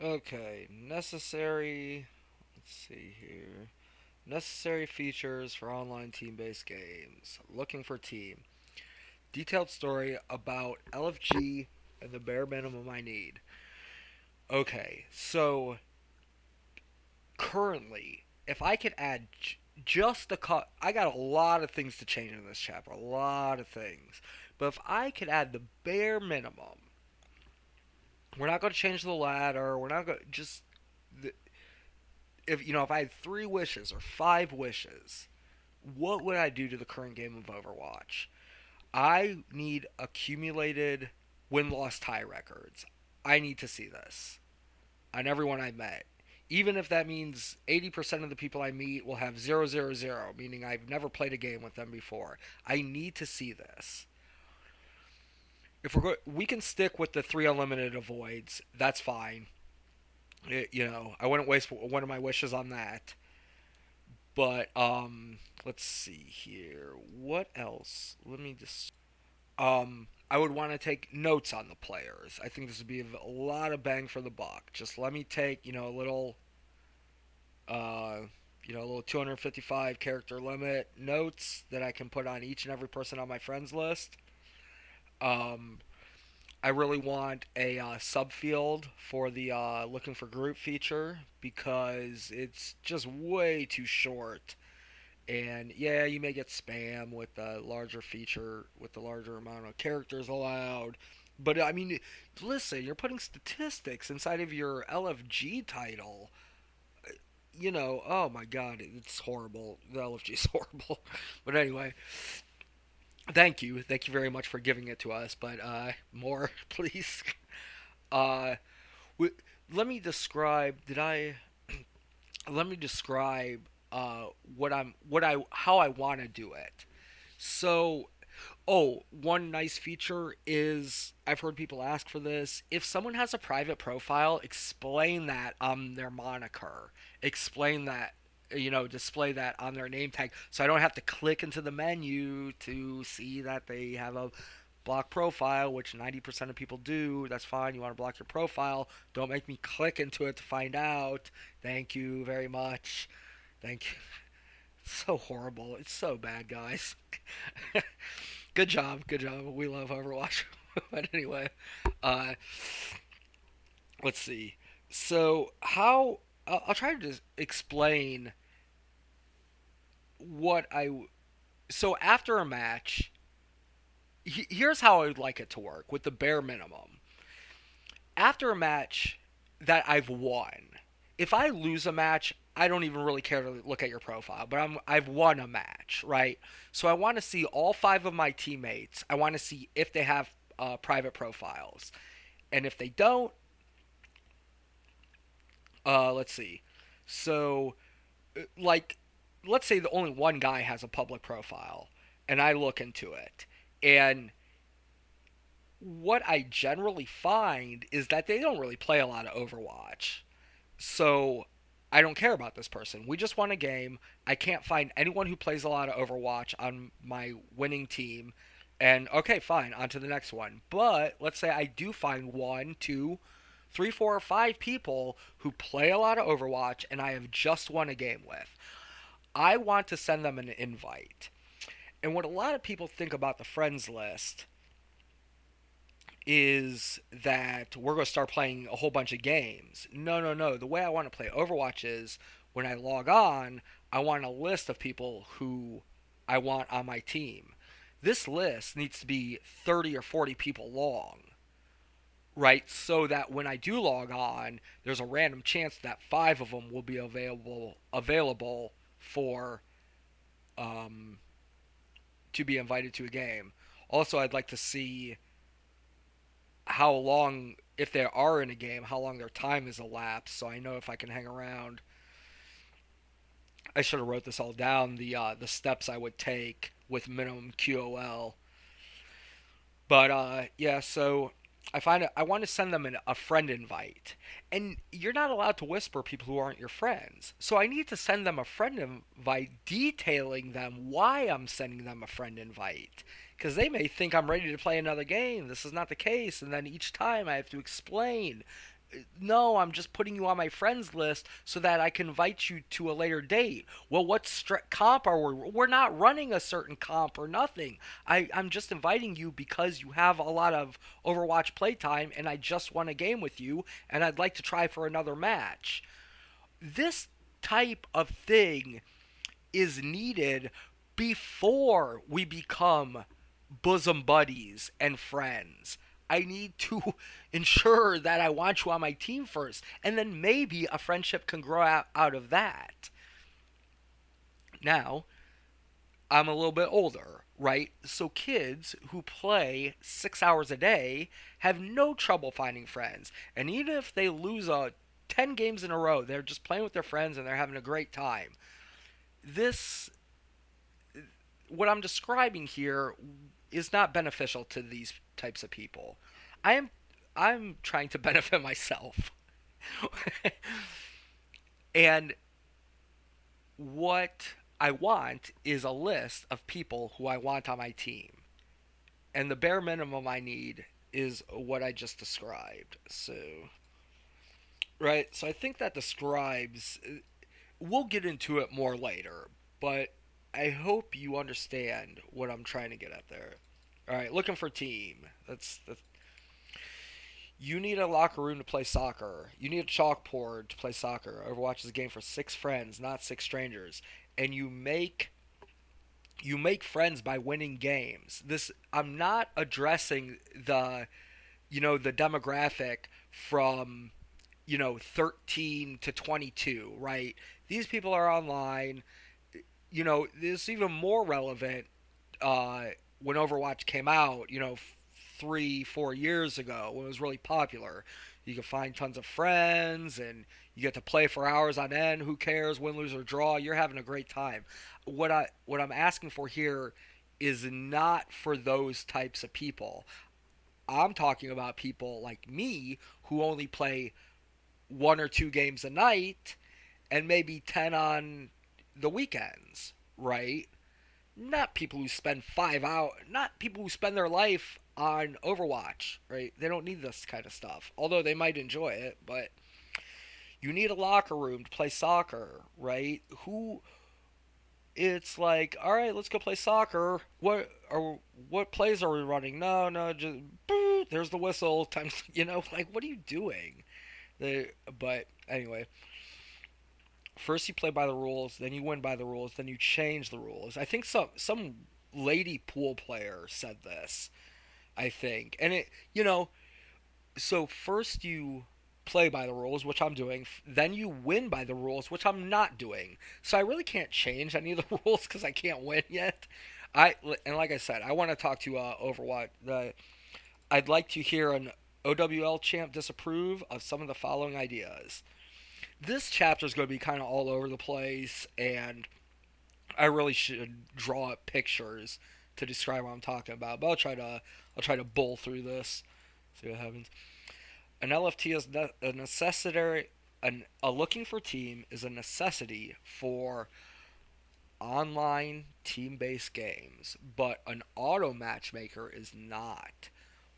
Okay, necessary. Let's see here. Necessary features for online team-based games. Looking for team. Detailed story about LFG and the bare minimum I need. Okay, so currently, if I could add just a cut, I got a lot of things to change in this chapter, a lot of things. But if I could add the bare minimum, we're not going to change the ladder. We're not going to just if I had 3 wishes or 5 wishes, what would I do to the current game of Overwatch? I need accumulated win loss tie records. I need to see this on everyone I met. Even if that means 80% of the people I meet will have 000, meaning I've never played a game with them before. I need to see this. If we can stick with the 3 unlimited avoids, that's fine. I wouldn't waste one of my wishes on that. But let's see here. What else? Let me just I would want to take notes on the players. I think this would be a lot of bang for the buck. Just let me take, uh, a little 255 character limit notes that I can put on each and every person on my friends list. Um, I really want a subfield for the looking for group feature because it's just way too short. And yeah, you may get spam with the larger feature, with the larger amount of characters allowed. But I mean, listen, you're putting statistics inside of your LFG title. Oh my god, it's horrible. The LFG is horrible. But anyway, thank you very much for giving it to us. But more, please. Uh, w- let me describe. Did I? Let me describe how I want to do it. So, one nice feature is I've heard people ask for this. If someone has a private profile, explain that on their moniker. Explain that, display that on their name tag so I don't have to click into the menu to see that they have a block profile, which 90% of people do. That's fine. You want to block your profile. Don't make me click into it to find out. Thank you very much. Thank you. It's so horrible. It's so bad, guys. Good job. Good job. We love Overwatch. But anyway, uh, let's see. So, how. I'll try to just explain what I. So, after a match, here's how I would like it to work with the bare minimum. After a match that I've won, if I lose a match, I don't even really care to look at your profile, but I've won a match, right? So I want to see all 5 of my teammates. I want to see if they have private profiles, and if they don't, let's see. So, like, let's say the only one guy has a public profile, and I look into it, and what I generally find is that they don't really play a lot of Overwatch. So I don't care about this person. We just won a game. I can't find anyone who plays a lot of Overwatch on my winning team. And okay, fine, on to the next one. But let's say I do find one, two, three, 4, or 5 people who play a lot of Overwatch and I have just won a game with. I want to send them an invite. And what a lot of people think about the friends list is that we're going to start playing a whole bunch of games. No, no, no. The way I want to play Overwatch is when I log on, I want a list of people who I want on my team. This list needs to be 30 or 40 people long, right? So that when I do log on, there's a random chance that 5 of them will be available for um, to be invited to a game. Also, I'd like to see how long, if they are in a game, how long their time has elapsed, so I know if I can hang around. I should have wrote this all down. The steps I would take with minimum QOL. But yeah, so I want to send them a friend invite, and you're not allowed to whisper people who aren't your friends. So I need to send them a friend invite detailing them why I'm sending them a friend invite, because they may think I'm ready to play another game. This is not the case, and then each time I have to explain. No, I'm just putting you on my friends list so that I can invite you to a later date. Well, what comp are we? We're not running a certain comp or nothing. I'm just inviting you because you have a lot of Overwatch playtime and I just won a game with you and I'd like to try for another match. This type of thing is needed before we become bosom buddies and friends. I need to ensure that I want you on my team first, and then maybe a friendship can grow out of that. Now, I'm a little bit older, right? So kids who play 6 hours a day have no trouble finding friends. And even if they lose 10 games in a row, they're just playing with their friends and they're having a great time. This what I'm describing here is not beneficial to these types of people. I am I'm trying to benefit myself. And what I want is a list of people who I want on my team. And the bare minimum I need is what I just described. So, right? So I think that describes we'll get into it more later, but I hope you understand what I'm trying to get at there. All right, looking for team. You need a locker room to play soccer. You need a chalkboard to play soccer. Overwatch is a game for six friends, not six strangers. And you make friends by winning games. This I'm not addressing the demographic from 13 to 22, right? These people are online. This is even more relevant uh, when Overwatch came out, 3, 4 years ago when it was really popular. You can find tons of friends and you get to play for hours on end. Who cares, win, lose, or draw? You're having a great time. What I'm asking for here is not for those types of people. I'm talking about people like me who only play 1 or 2 games a night and maybe 10 on the weekends, right? Not people who spend 5 hours, not people who spend their life on Overwatch, right? They don't need this kind of stuff, although they might enjoy it. But you need a locker room to play soccer, right? Who It's like, all right, let's go play soccer. What plays are we running? No, no, just boo, there's the whistle. Times, like what are you doing? But anyway, first you play by the rules, then you win by the rules, then you change the rules. I think some lady pool player said this. I think, and so first you play by the rules, which I'm doing, then you win by the rules, which I'm not doing. So I really can't change any of the rules because I can't win yet. And like I said, I want to talk to Overwatch. I'd like to hear an OWL champ disapprove of some of the following ideas. This chapter is going to be kind of all over the place, and I really should draw up pictures to describe what I'm talking about. But I'll try to bull through this. See what happens. An LFT is a necessary. A looking for team is a necessity for online team-based games, but an auto matchmaker is not.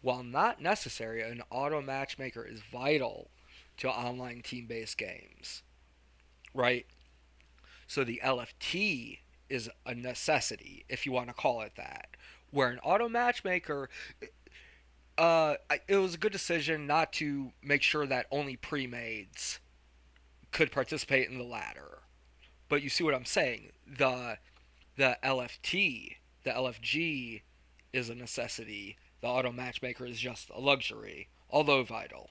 While not necessary, an auto matchmaker is vital to online team-based games, right? So the LFT is a necessity, if you want to call it that. Where an auto matchmaker, it was a good decision not to make sure that only pre-mades could participate in the ladder. But you see what I'm saying? The LFT, the LFG is a necessity. The auto matchmaker is just a luxury, although vital.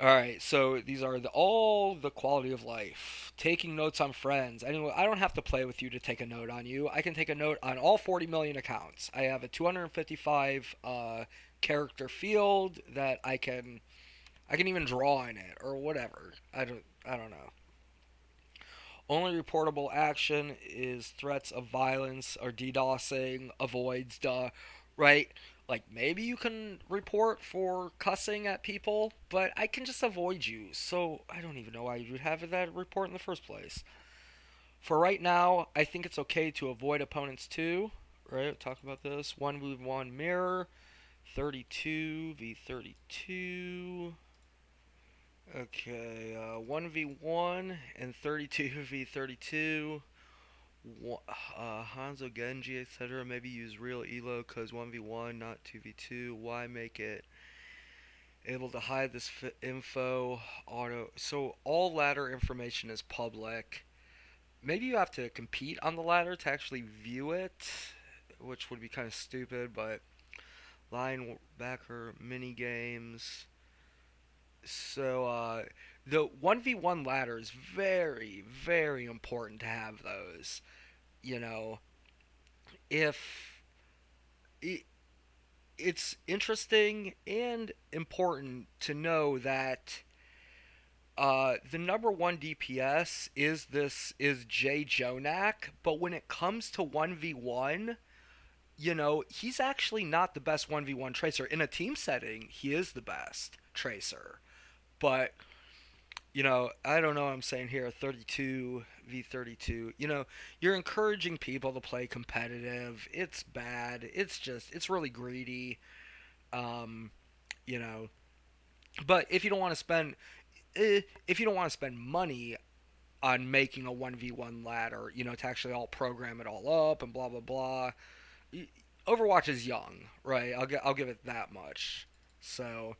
All right, so these are all the quality of life. Taking notes on friends. Anyway, I don't have to play with you to take a note on you. I can take a note on all 40 million accounts. I have a 255 character field that I can even draw in it or whatever. I don't know. Only reportable action is threats of violence or DDoSing, avoids, right? Like maybe you can report for cussing at people, but I can just avoid you. So I don't even know why you would have that report in the first place. For right now, I think it's okay to avoid opponents too. Right? Talk about this. 1v1 mirror, 32 v 32. Okay, 1v1 and 32v32. Hanzo, Genji, etc. Maybe use real elo because 1v1, not 2v2. Why make it able to hide this info? Auto. So all ladder information is public. Maybe you have to compete on the ladder to actually view it, which would be kind of stupid, but linebacker mini games. So the 1v1 ladder is very, very important to have those. You know, if it, it's interesting and important to know that the number one DPS is Jay Jonak, but when it comes to 1v1, he's actually not the best 1v1 tracer. In a team setting, he is the best tracer. But, I don't know what I'm saying here, 32v32. You're encouraging people to play competitive. It's bad. It's really greedy. Um, you know, but if you don't want to spend money on making a 1v1 ladder, to actually all program it all up and blah blah blah. Overwatch is young, right? I'll give it that much. So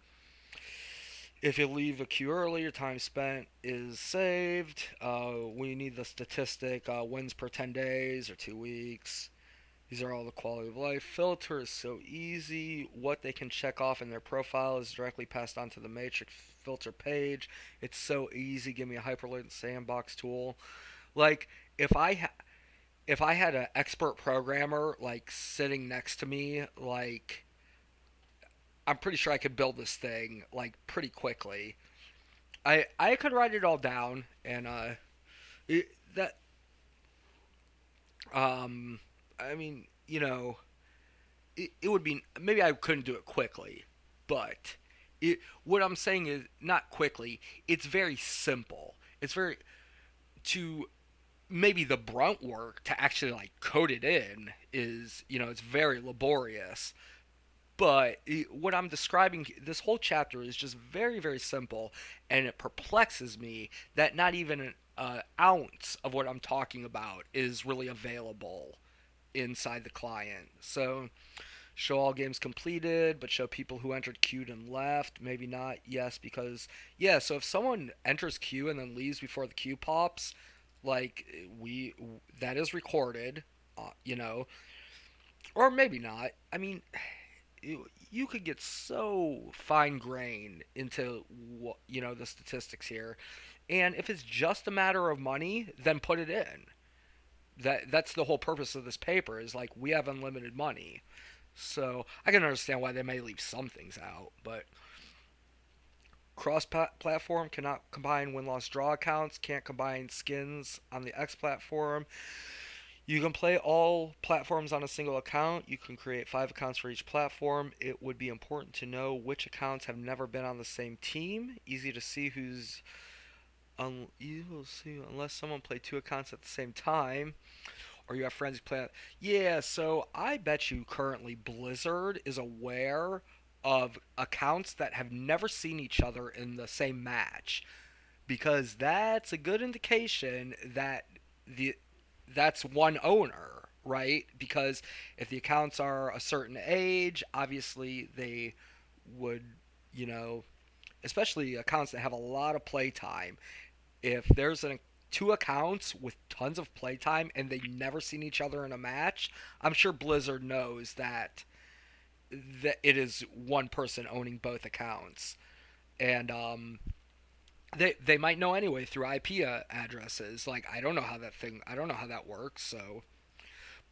if you leave a queue early, your time spent is saved. We need the statistic wins per 10 days or 2 weeks. These are all the quality of life. Filter is so easy. What they can check off in their profile is directly passed on to the matrix filter page. It's so easy. Give me a hyperlink sandbox tool. Like if I had an expert programmer like sitting next to me, like I'm pretty sure I could build this thing like pretty quickly. I could write it all down and that I mean, it would be maybe I couldn't do it quickly, but what I'm saying is not quickly. It's very simple. It's very to maybe the brunt work to actually like code it in is it's very laborious. But what I'm describing, this whole chapter is just very, very simple, and it perplexes me that not even an ounce of what I'm talking about is really available inside the client. So, show all games completed, but show people who entered queued and left. Maybe not. Yes, because yeah. So if someone enters queue and then leaves before the queue pops, like we that is recorded, or maybe not. I mean, you could get so fine grained into the statistics here, and if it's just a matter of money, then put it in. That's the whole purpose of this paper is like we have unlimited money. So I can understand why they may leave some things out, but cross platform cannot combine win loss draw accounts, can't combine skins on the X platform. You can play all platforms on a single account. You can create 5 accounts for each platform. It would be important to know which accounts have never been on the same team. Easy to see who's you will see unless someone play 2 accounts at the same time, or you have friends who play. Yeah, so I bet you currently Blizzard is aware of accounts that have never seen each other in the same match, because that's a good indication that the that's one owner, right? Because if the accounts are a certain age, obviously they would, you know, especially accounts that have a lot of playtime. If there's 2 accounts with tons of playtime and they never seen each other in a match, I'm sure Blizzard knows that it is one person owning both accounts, and they might know anyway through IP addresses. Like I don't know how that works. So,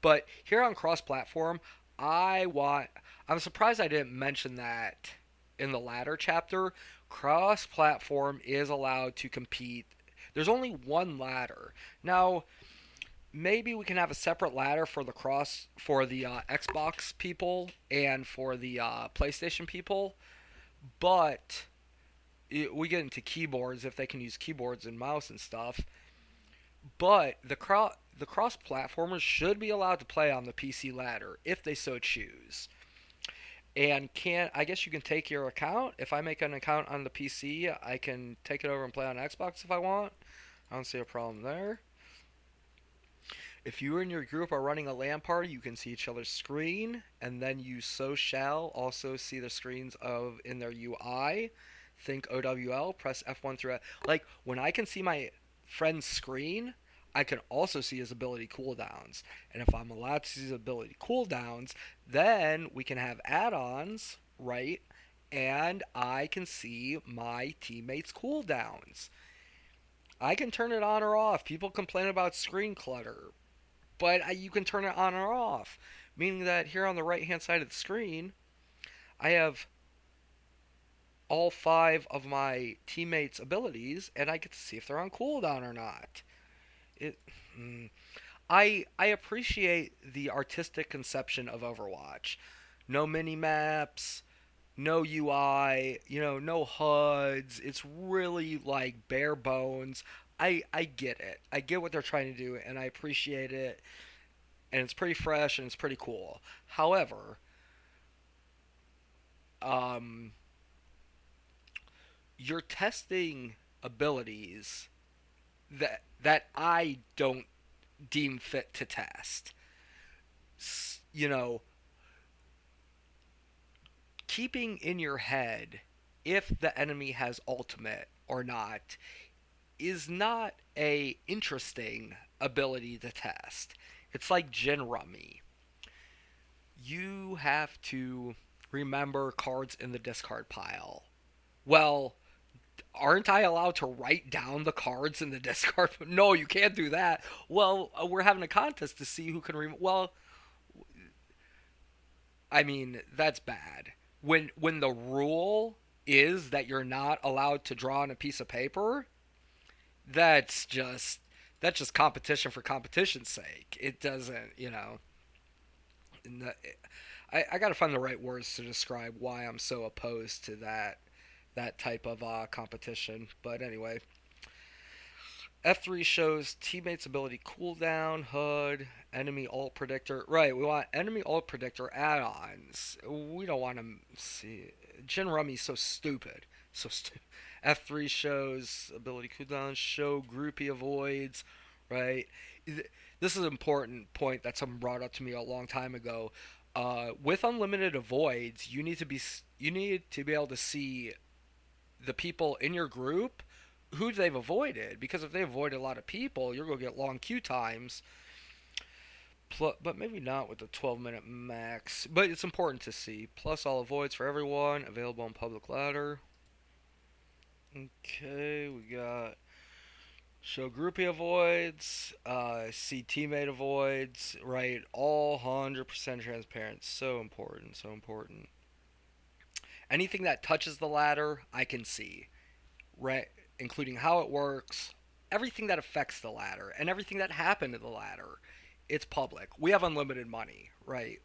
but here on cross-platform, I'm surprised I didn't mention that in the latter chapter. Cross-platform is allowed to compete. There's only one ladder now. Maybe we can have a separate ladder for the Xbox people and for the PlayStation people, but we get into keyboards if they can use keyboards and mouse and stuff. But the cross platformers should be allowed to play on the PC ladder if they so choose. And can I guess you can take your account. If I make an account on the PC, I can take it over and play on Xbox if I want. I don't see a problem there. If you and your group are running a LAN party, you can see each other's screen, and then you so shall also see the screens of in their UI. Think OWL, press F1 through like when I can see my friend's screen, I can also see his ability cooldowns. And if I'm allowed to see his ability cooldowns, then we can have add-ons, right? And I can see my teammates' cooldowns. I can turn it on or off. People complain about screen clutter, but you can turn it on or off. Meaning that here on the right hand side of the screen, I have all five of my teammates' abilities, and I get to see if they're on cooldown or not. It, mm, I appreciate the artistic conception of Overwatch. No mini maps, no UI, no HUDs. It's really like bare bones. I get it. I get what they're trying to do, and I appreciate it. And it's pretty fresh and it's pretty cool. However, um, you're testing abilities that I don't deem fit to test. You know, keeping in your head if the enemy has ultimate or not is not a interesting ability to test. It's like gin rummy. You have to remember cards in the discard pile. Well, aren't I allowed to write down the cards in the discard? No, you can't do that. Well, we're having a contest to see who can well, I mean, that's bad. When the rule is that you're not allowed to draw on a piece of paper, that's just that's just competition for competition's sake. It doesn't, I got to find the right words to describe why I'm so opposed to that type of competition. But anyway, F3 shows teammates' ability cooldown, HUD, enemy ult predictor. Right, we want enemy ult predictor add-ons. We don't want to see. Jin Rummy's so stupid. So stupid. F3 shows ability cooldown, show groupie avoids, right? This is an important point that someone brought up to me a long time ago. With unlimited avoids, you need to be able to see the people in your group who they've avoided, because if they avoid a lot of people, you're going to get long queue times. But maybe not with the 12-minute max. But it's important to see. Plus all avoids for everyone, available on public ladder. Okay, we got show groupie avoids, see teammate avoids, right? All 100% transparent. So important, so important. Anything that touches the ladder, I can see, right? Including how it works, everything that affects the ladder, and everything that happened to the ladder. It's public. We have unlimited money, right?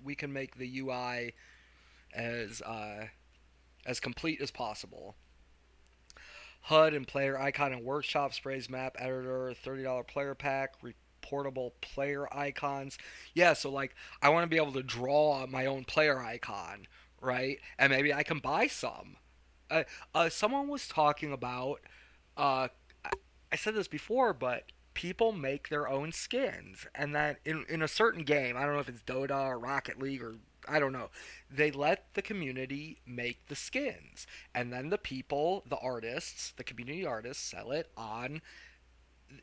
We can make the UI as complete as possible. HUD and player icon and workshop sprays map editor, $30 player pack, reportable player icons. Yeah, so like I want to be able to draw my own player icon, right? And maybe I can buy some. Someone was talking about. Uh, I said this before, but people make their own skins, and that in a certain game, I don't know if it's Dota or Rocket League or I don't know, they let the community make the skins, and then the people, the artists, the community artists, sell it on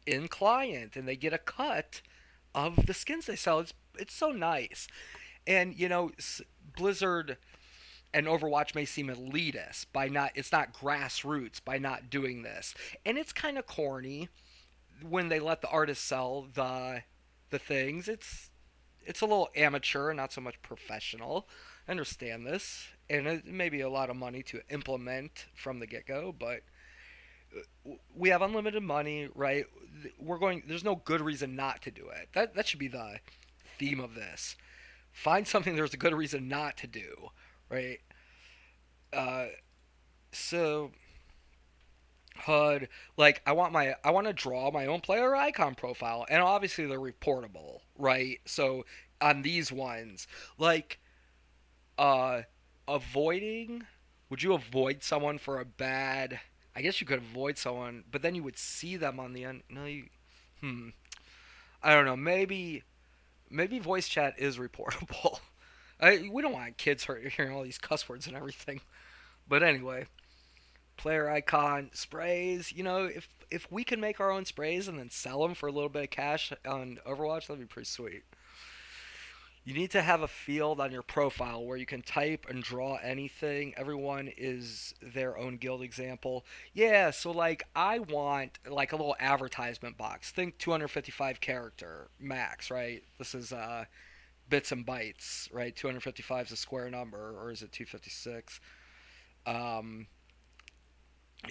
in client, and they get a cut of the skins they sell. It's so nice, and Blizzard and Overwatch may seem elitist by not it's not grassroots by not doing this. And it's kind of corny when they let the artists sell the things. It's a little amateur, not so much professional. I understand this, and it may be a lot of money to implement from the get-go, but we have unlimited money, right? There's no good reason not to do it. That should be the theme of this. Find something there's a good reason not to do, right? Uh, so HUD, like I want to draw my own player icon profile, and obviously they're reportable, right? So on these ones, like Uh, avoiding. Would you avoid someone for a bad? I guess you could avoid someone, but then you would see them on the end. No, you. Hmm. I don't know. Maybe voice chat is reportable. We don't want kids hearing all these cuss words and everything. But anyway, player icon sprays. If we can make our own sprays and then sell them for a little bit of cash on Overwatch, that'd be pretty sweet. You need to have a field on your profile where you can type and draw anything. Everyone is their own guild example. Yeah, so like I want like a little advertisement box. Think 255 character max, right? This is bits and bytes, right? 255 is a square number, or is it 256? Um,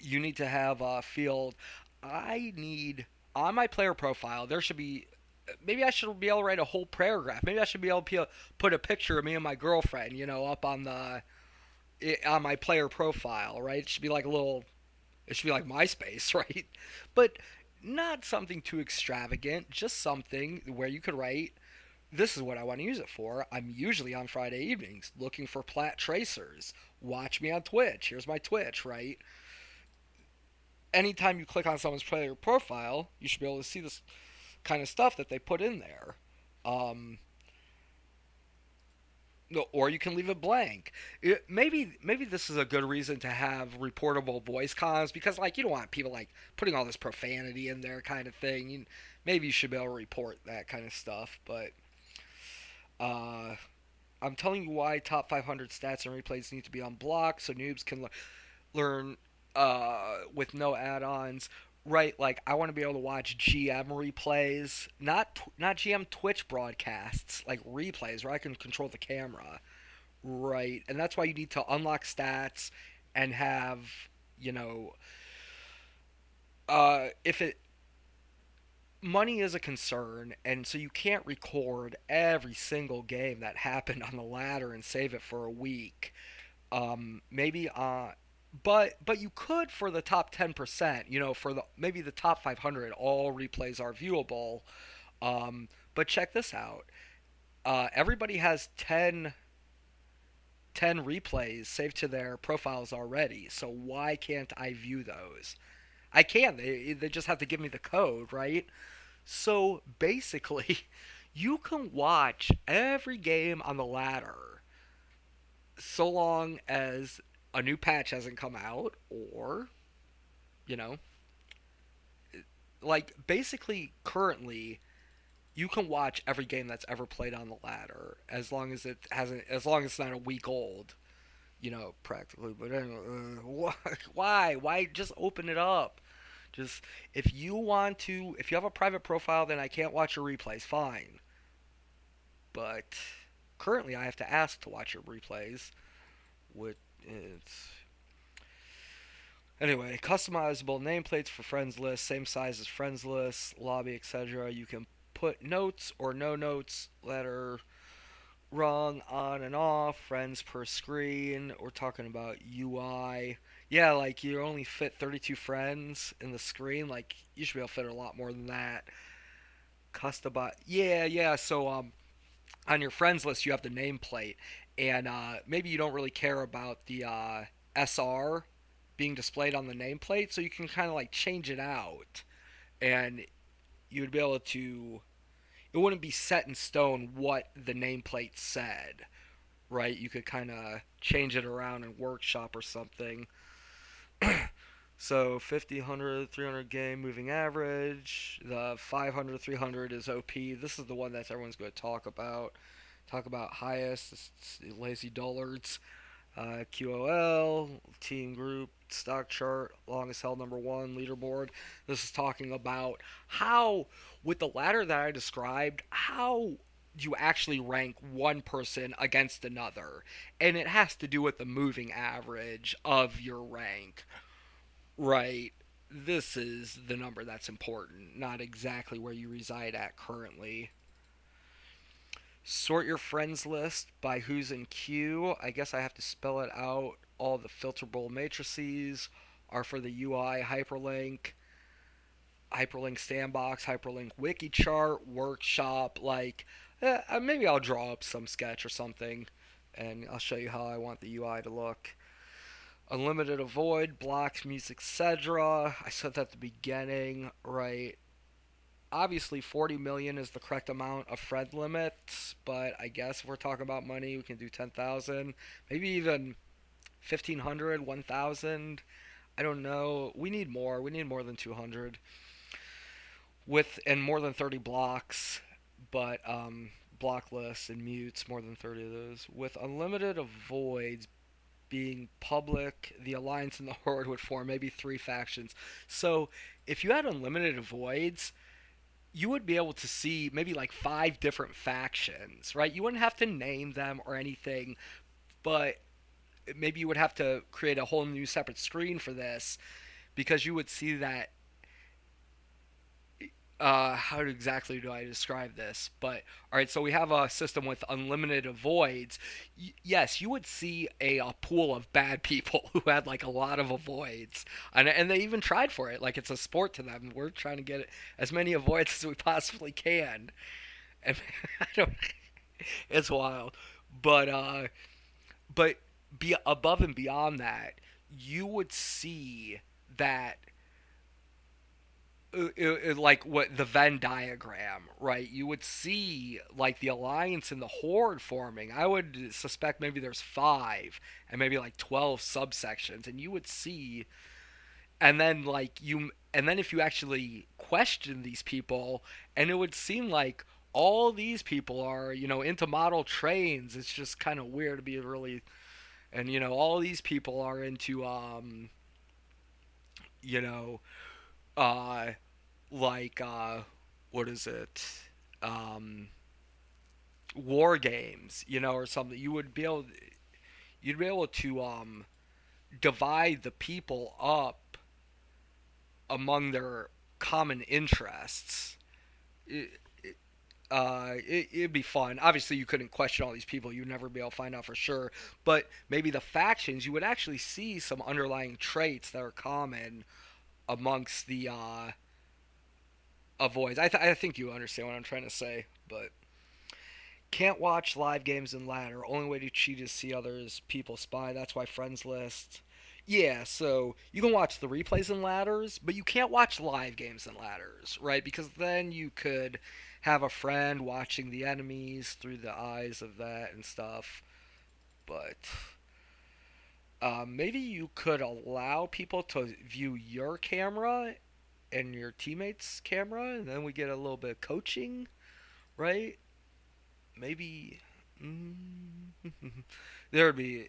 you need to have a field. I need on my player profile. There should be. Maybe I should be able to write a whole paragraph. Maybe I should be able to put a picture of me and my girlfriend, up on my player profile, right? It should be like a little. It should be like MySpace, right? But not something too extravagant. Just something where you could write, this is what I want to use it for. I'm usually on Friday evenings looking for plat tracers. Watch me on Twitch. Here's my Twitch, right? Anytime you click on someone's player profile, you should be able to see this kind of stuff that they put in there. Um, no, or you can leave it blank. Maybe this is a good reason to have reportable voice comms because like you don't want people like putting all this profanity in there kind of thing. Maybe you should be able to report that kind of stuff. But uh, I'm telling you why top 500 stats and replays need to be unblocked so noobs can learn with no add-ons. Right, like I want to be able to watch GM replays, not GM Twitch broadcasts, like replays where I can control the camera. Right, and that's why you need to unlock stats and have, you know, if it money is a concern, and so you can't record every single game that happened on the ladder and save it for a week. Maybe but you could for the top 10%, for the maybe the top 500 all replays are viewable. But check this out. Everybody has ten replays saved to their profiles already. So why can't I view those? I can. They just have to give me the code, right? So basically, you can watch every game on the ladder so long as a new patch hasn't come out or, you know, like basically currently you can watch every game that's ever played on the ladder as long as as long as it's not a week old, practically. But anyway, why just open it up? Just if you have a private profile, then I can't watch your replays, fine. But currently I have to ask to watch your replays, which it's anyway, customizable nameplates for friends list, same size as friends list, lobby, etc. You can put notes or no notes letter rung on and off, friends per screen. We're talking about UI. Yeah, like you only fit 32 friends in the screen. Like you should be able to fit a lot more than that. Custom. Yeah, yeah. So on your friends list you have the nameplate, and maybe you don't really care about the SR being displayed on the nameplate, so you can kind of like change it out, and you would be able to. It wouldn't be set in stone what the nameplate said, right? You could kind of change it around in workshop or something. So 50, 100, 300 game moving average. The 500, 300 is OP. This is the one that everyone's going to talk about. Talk about highest, lazy dullards. QOL, team group, stock chart, longest held number one, leaderboard. This is talking about how, with the ladder that I described, how you actually rank one person against another. And it has to do with the moving average of your rank. Right. This is the number that's important, not exactly where you reside at currently. Sort your friends list by who's in queue. I guess I have to spell it out. All the filterable matrices are for the UI hyperlink, hyperlink sandbox, hyperlink wiki chart, workshop. Maybe I'll draw up some sketch or something and I'll show you how I want the UI to look. Unlimited avoid, blocks, music, etc. I said that at the beginning, right? Obviously 40 million is the correct amount of friend limit, but I guess if we're talking about money, we can do 10,000, maybe even 1,500, 1,000. I don't know. We need more. We need more than 200 with and more than 30 blocks, but block lists and mutes, more than 30 of those. With unlimited avoids being public, the alliance and the horde would form maybe three factions. So if you had unlimited avoids, you would be able to see maybe like five different factions, right? You wouldn't have to name them or anything, but maybe you would have to create a whole new separate screen for this because you would see that. How exactly do I describe this? But all right, so we have a system with unlimited avoids. Yes, you would see a pool of bad people who had like a lot of avoids, and they even tried for it. Like it's a sport to them. We're trying to get as many avoids as we possibly can, and I don't. It's wild, but but be above and beyond that, you would see that like what the Venn diagram, right? You would see like the alliance and the horde forming. I would suspect maybe there's five and maybe like 12 subsections, and you would see, and then and then if you actually question these people, and it would seem like all these people are into model trains. It's just kind of weird to be really, and all these people are into you know uh like what is it, um war games, or something. You'd be able to divide the people up among their common interests. It'd be fun. Obviously, you couldn't question all these people. You'd never be able to find out for sure. But maybe the factions, you would actually see some underlying traits that are common amongst the avoids. I think you understand what I'm trying to say, but can't watch live games in ladder. Only way to cheat is see others people spy. That's why friends list. Yeah, so you can watch the replays in ladders, but you can't watch live games in ladders, right? Because then you could have a friend watching the enemies through the eyes of that and stuff. But maybe you could allow people to view your camera and your teammates' camera, and then we get a little bit of coaching, right? Maybe. There would be,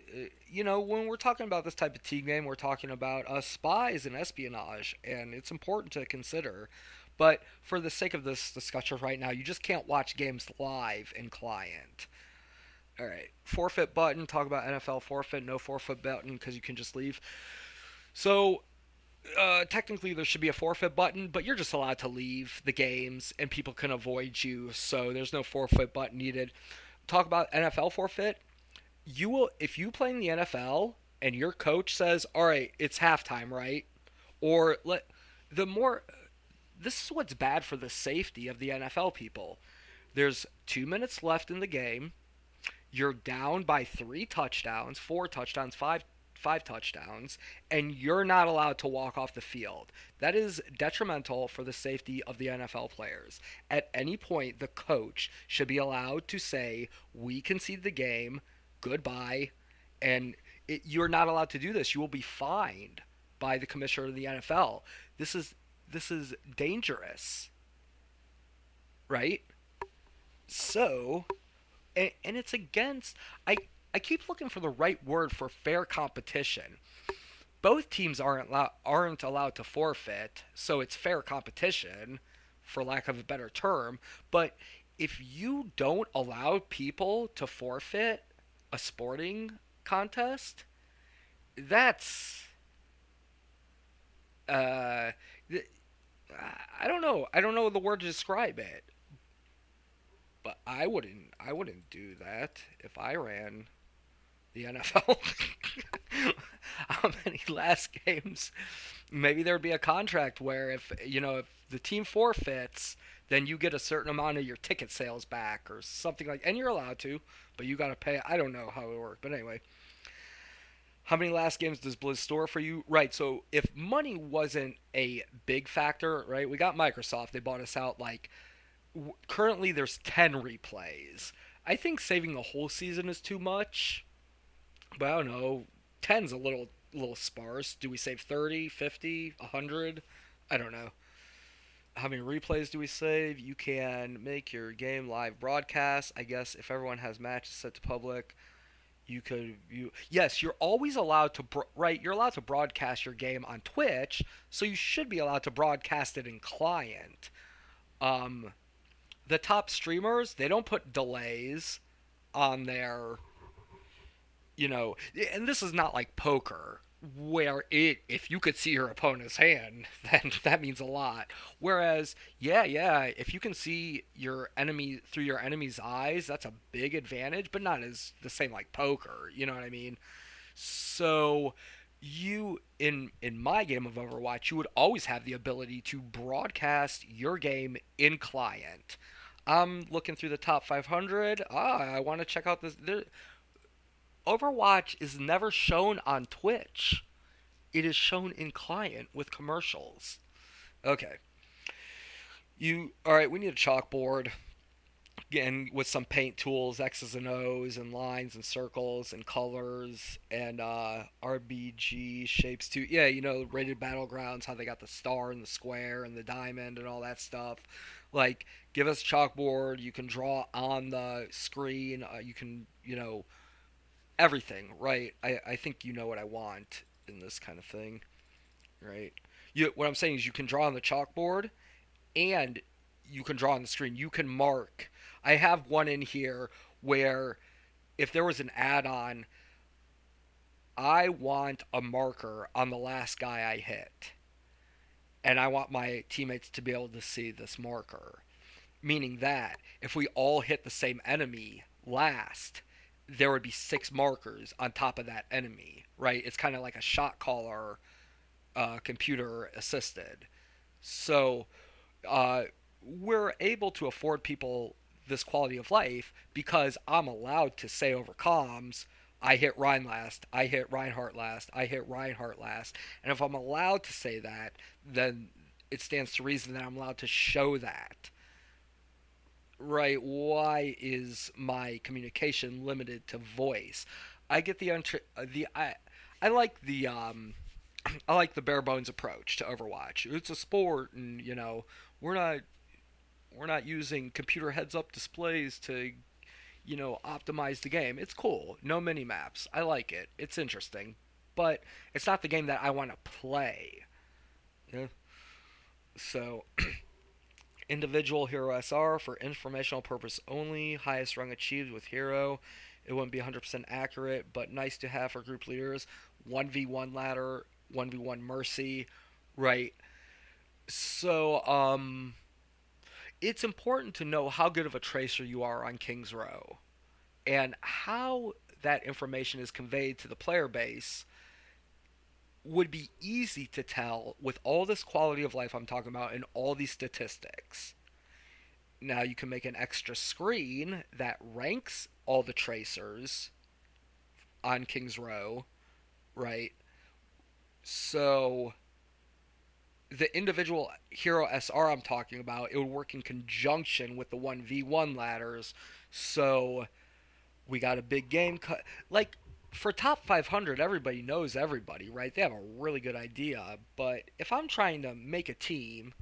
when we're talking about this type of team game, we're talking about spies and espionage, and it's important to consider. But for the sake of this discussion right now, you just can't watch games live in client. All right, forfeit button. Talk about NFL forfeit. No forfeit button because you can just leave. So technically there should be a forfeit button, but you're just allowed to leave the games and people can avoid you, so there's no forfeit button needed. Talk about NFL forfeit. You will, if you play in the NFL and your coach says, "All right, it's halftime, right?" Or let the more this is what's bad for the safety of the NFL people. There's 2 minutes left in the game. You're down by 3 touchdowns, 4 touchdowns, five touchdowns, and you're not allowed to walk off the field. That is detrimental for the safety of the NFL players. At any point, the coach should be allowed to say, "We concede the game, goodbye," and you're not allowed to do this. You will be fined by the commissioner of the NFL. This is dangerous, right? So, and it's against. I keep looking for the right word for fair competition. Both teams aren't allowed to forfeit, so it's fair competition, for lack of a better term. But if you don't allow people to forfeit a sporting contest, that's uh, I don't know. I don't know the word to describe it, but I wouldn't do that if I ran the NFL. How many last games? Maybe there would be a contract where if the team forfeits, then you get a certain amount of your ticket sales back or something like, and you're allowed to, but you got to pay. I don't know how it works, but anyway, how many last games does Blizz store for you? Right. So if money wasn't a big factor, right? We got Microsoft. They bought us out. Like currently, there's 10 replays. I think saving the whole season is too much, but I don't know. Ten's a little sparse. Do we save 30, 50, 100? I don't know. How many replays do we save? You can make your game live broadcast. I guess if everyone has matches set to public, you yes, you're always allowed to right, you're allowed to broadcast your game on Twitch, so you should be allowed to broadcast it in client. Um the top streamers, they don't put delays on their, and this is not like poker where if you could see your opponent's hand, then that means a lot. Whereas, yeah, if you can see your enemy through your enemy's eyes, that's a big advantage, but not as the same like poker, you know what I mean? So you in my game of Overwatch, you would always have the ability to broadcast your game in client. I'm looking through the top 500. I want to check out this. Overwatch is never shown on Twitch. It is shown in client with commercials. Okay. All right, we need a chalkboard. Again, with some paint tools, X's and O's, and lines and circles and colors, and RBG shapes too. Yeah, rated battlegrounds, how they got the star and the square and the diamond and all that stuff. Like, give us a chalkboard. You can draw on the screen. You can, everything, right? I think you know what I want in this kind of thing, right? What I'm saying is you can draw on the chalkboard and you can draw on the screen. You can mark. I have one in here where if there was an add-on, I want a marker on the last guy I hit. And I want my teammates to be able to see this marker. Meaning that if we all hit the same enemy last, there would be 6 markers on top of that enemy, right? It's kind of like a shot caller, computer assisted. So we're able to afford people this quality of life because I'm allowed to say over comms, I hit Ryan last, I hit Reinhardt last, I hit Reinhardt last. And if I'm allowed to say that, then it stands to reason that I'm allowed to show that. Right? Why is my communication limited to voice? I get I like the I like the bare bones approach to Overwatch. It's a sport, and we're not we're not using computer heads up displays to optimize the game. It's cool. No mini maps. I like it. It's interesting, but it's not the game that I want to play. Yeah. So individual hero SR for informational purpose only. Highest rung achieved with hero. It wouldn't be 100% accurate, but nice to have for group leaders. 1v1 ladder, 1v1 mercy, right? So, it's important to know how good of a tracer you are on King's Row and how that information is conveyed to the player base would be easy to tell with all this quality of life I'm talking about and all these statistics. Now you can make an extra screen that ranks all the tracers on King's Row, right? So the individual hero SR I'm talking about, it would work in conjunction with the 1v1 ladders. So we got a big game cut. Like, for top 500, everybody knows everybody, right? They have a really good idea. But if I'm trying to make a team,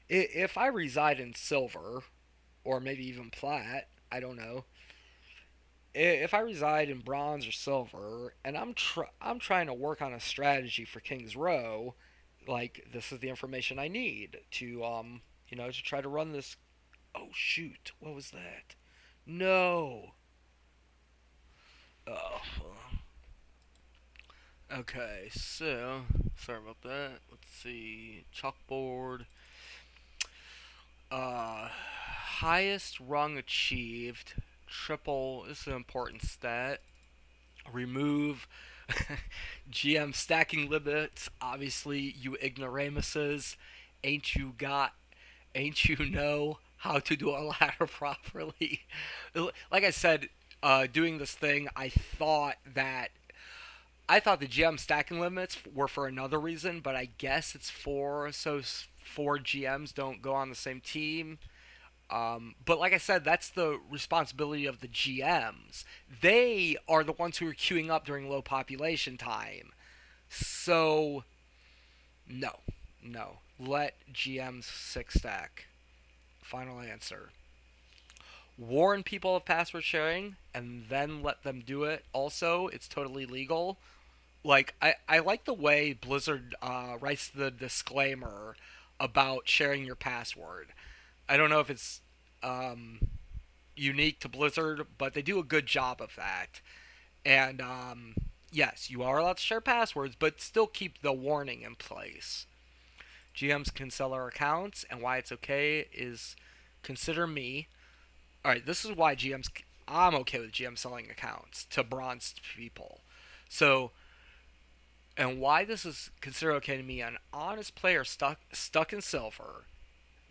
if I reside in silver, or maybe even plat, I don't know. If I reside in bronze or silver, and I'm trying to work on a strategy for King's Row, like this is the information I need to to try to run this. Oh shoot, what was that? No. Oh. Okay, so sorry about that. Let's see. Chalkboard. Highest rung achieved. Triple. This is an important stat. Remove GM stacking limits. Obviously, you ignoramuses. Ain't you got? Ain't you know? how to do a ladder properly. Like I said, doing this thing, I thought the GM stacking limits were for another reason, but I guess it's so four GMs don't go on the same team. But like I said, that's the responsibility of the GMs. They are the ones who are queuing up during low population time. So, no, no. Let GMs six stack. Final answer. Warn people of password sharing and then let them do it. Also, it's totally legal. Like, I like the way Blizzard writes the disclaimer about sharing your password. I don't know if it's um, unique to Blizzard, but they do a good job of that. And yes, you are allowed to share passwords, but still keep the warning in place. GMs can sell their accounts, and why it's okay is consider me. All right, this is why GMs. I'm okay with GM selling accounts to bronze people. So, and why this is considered okay to me, an honest player stuck in silver.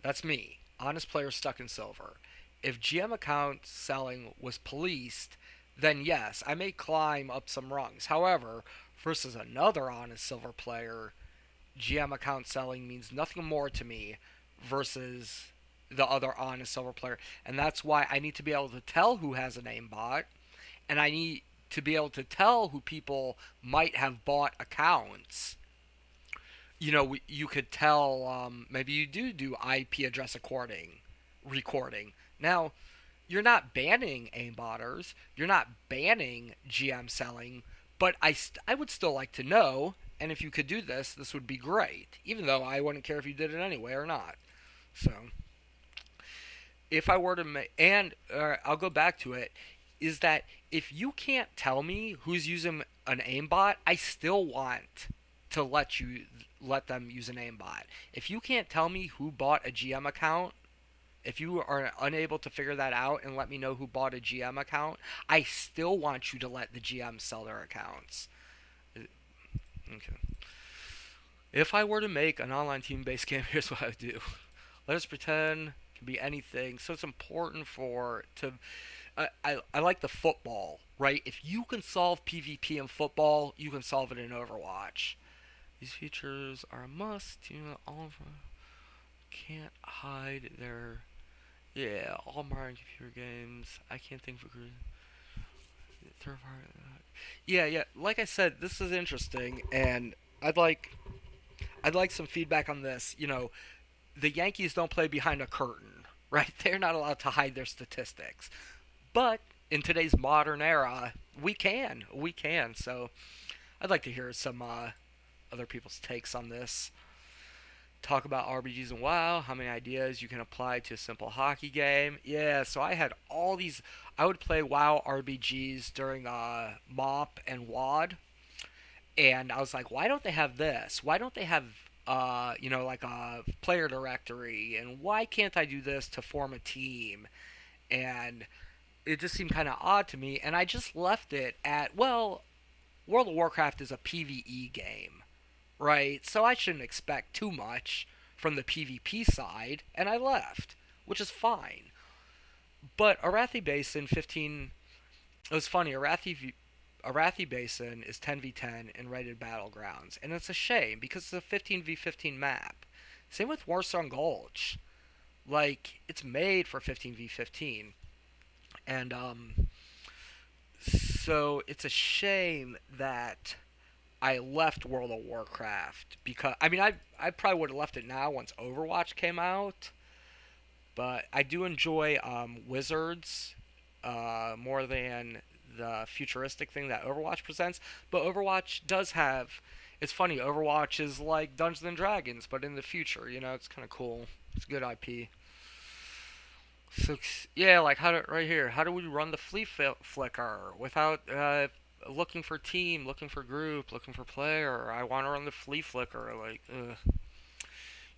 That's me. Honest player stuck in silver. If GM account selling was policed, then yes, I may climb up some rungs. However, versus another honest silver player, GM account selling means nothing more to me versus the other honest silver player. And that's why I need to be able to tell who has a name bot, and I need to be able to tell who people might have bought accounts. You could tell, maybe you do IP address recording. Now, you're not banning aimbotters, you're not banning GM selling, but I would still like to know, and if you could do this, this would be great, even though I wouldn't care if you did it anyway or not. So, if I were to and I'll go back to it, is that if you can't tell me who's using an aimbot, I still want to let them use an aimbot. If you can't tell me who bought a GM account, if you are unable to figure that out and let me know who bought a GM account, I still want you to let the GM sell their accounts. Okay. If I were to make an online team-based game, here's what I would do. Let us pretend it can be anything. So it's important I like the football, right? If you can solve PvP in football, you can solve it in Overwatch. These features are a must. All of them can't hide their. Yeah, all Mario computer games. I can't think of a third party. Yeah. Like I said, this is interesting, and I'd like some feedback on this. The Yankees don't play behind a curtain, right? They're not allowed to hide their statistics, but in today's modern era, we can. We can. So, I'd like to hear some other people's takes on this. Talk about RBGs and WoW, how many ideas you can apply to a simple hockey game. Yeah, so I had all these. I would play WoW RBGs during MOP and WOD, and I was like, why don't they have this? Why don't they have, like a player directory? And why can't I do this to form a team? And it just seemed kind of odd to me, and I just left it at, well, World of Warcraft is a PvE game, right? So I shouldn't expect too much from the PvP side, and I left, which is fine. But Arathi Basin 15, it was funny. Arathi Basin is 10v10 in rated battlegrounds, and it's a shame because it's a 15v15 map. Same with Warsong Gulch, like it's made for 15v15, and so it's a shame that I left World of Warcraft because I probably would have left it now once Overwatch came out, but I do enjoy Wizards more than the futuristic thing that Overwatch presents. But Overwatch does have. It's funny. Overwatch is like Dungeons and Dragons, but in the future. It's kind of cool. It's a good IP. So yeah, like right here. How do we run the flea flicker without looking for team, looking for group, looking for player? I want to run the flea flicker. Like,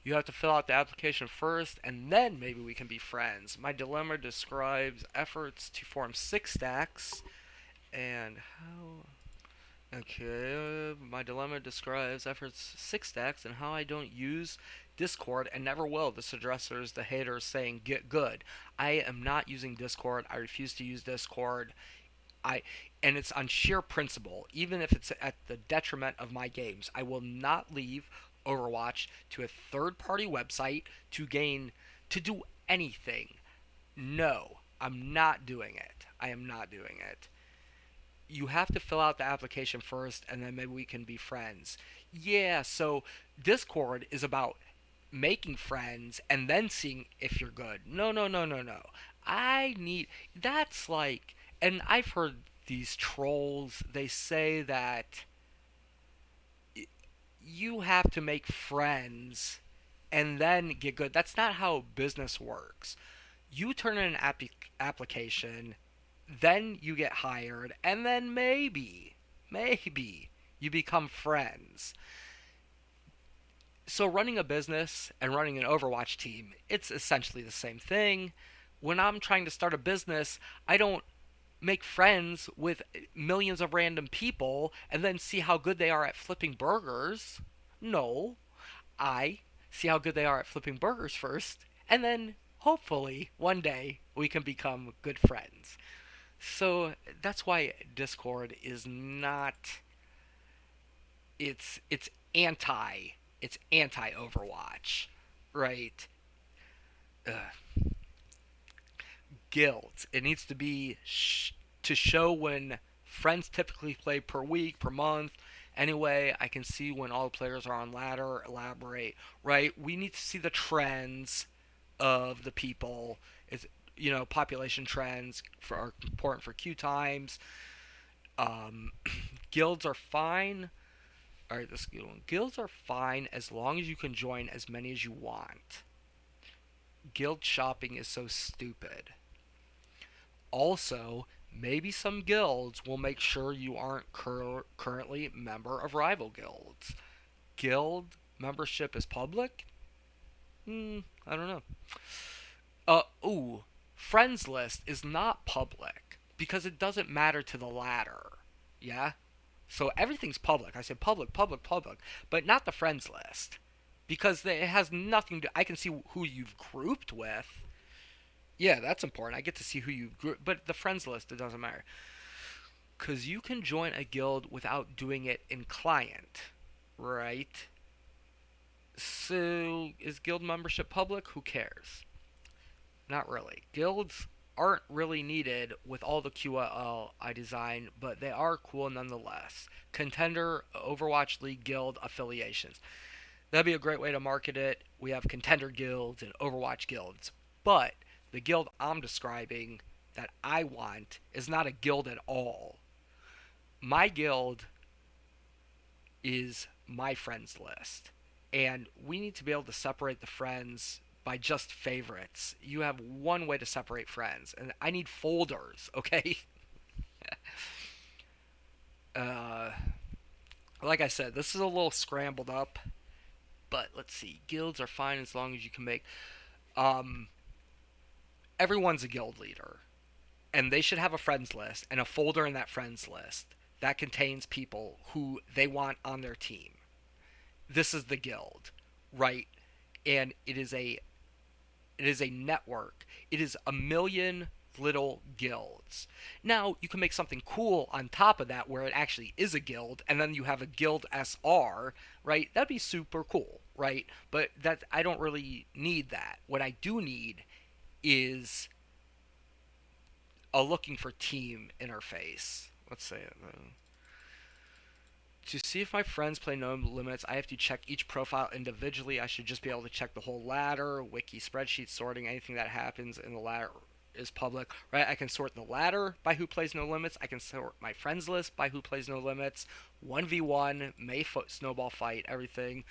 you have to fill out the application first, and then maybe we can be friends. My dilemma describes efforts to form six stacks, and how Okay, my dilemma describes efforts 6 stacks and how I don't use Discord and never will. This addresses the haters saying get good. I am not using Discord. I refuse to use Discord. I and it's on sheer principle, even if it's at the detriment of my games. I will not leave Overwatch to a third-party website to do anything. No, I'm not doing it. I am not doing it. You have to fill out the application first and then maybe we can be friends. Yeah, so Discord is about making friends and then seeing if you're good. No, no, no, no, no. I need that's like and I've heard these trolls, they say that you have to make friends and then get good. That's not how business works. You turn in an application, then you get hired, and then maybe you become friends. So running a business and running an Overwatch team, it's essentially the same thing. When I'm trying to start a business, I don't make friends with millions of random people and then see how good they are at flipping burgers. No, I see how good they are at flipping burgers first, and then hopefully one day we can become good friends. So that's why Discord is not it's anti it's anti Overwatch, right? Ugh. Guilds. It needs to be to show when friends typically play per week, per month. Anyway, I can see when all the players are on ladder. Elaborate, right? We need to see the trends of the people. It's population trends are important for queue times. Um, guilds are fine. All right, this good one. Guilds are fine as long as you can join as many as you want. Guild shopping is so stupid. Also, maybe some guilds will make sure you aren't currently a member of rival guilds. Guild membership is public? I don't know. Ooh, friends list is not public because it doesn't matter to the ladder. Yeah? So everything's public. I said public, public, public, but not the friends list because it has nothing to. I can see who you've grouped with. Yeah, that's important. I get to see who you group, but the friends list it doesn't matter because you can join a guild without doing it in client, right? So is guild membership public? Who cares? Not really. Guilds aren't really needed with all the QL I designed, but they are cool nonetheless. Contender Overwatch League guild affiliations. That'd be a great way to market it. We have contender guilds and Overwatch guilds. But the guild I'm describing that I want is not a guild at all. My guild is my friends list. And we need to be able to separate the friends by just favorites. You have one way to separate friends, and I need folders, okay? uh, like I said, this is a little scrambled up, but let's see. Guilds are fine as long as you can make. Um, Everyone's a guild leader, and they should have a friends list and a folder in that friends list that contains people who they want on their team. This is the guild, right? And it is a network. It is a million little guilds. Now, you can make something cool on top of that where it actually is a guild and then you have a guild SR, right? That'd be super cool, right? But that I don't really need that. What I do need is a looking for team interface. Let's say it. To see if my friends play no limits, I have to check each profile individually. I should just be able to check the whole ladder, wiki, spreadsheet, sorting, anything that happens in the ladder is public, right? I can sort the ladder by who plays no limits. I can sort my friends list by who plays no limits. 1v1, May snowball fight, everything.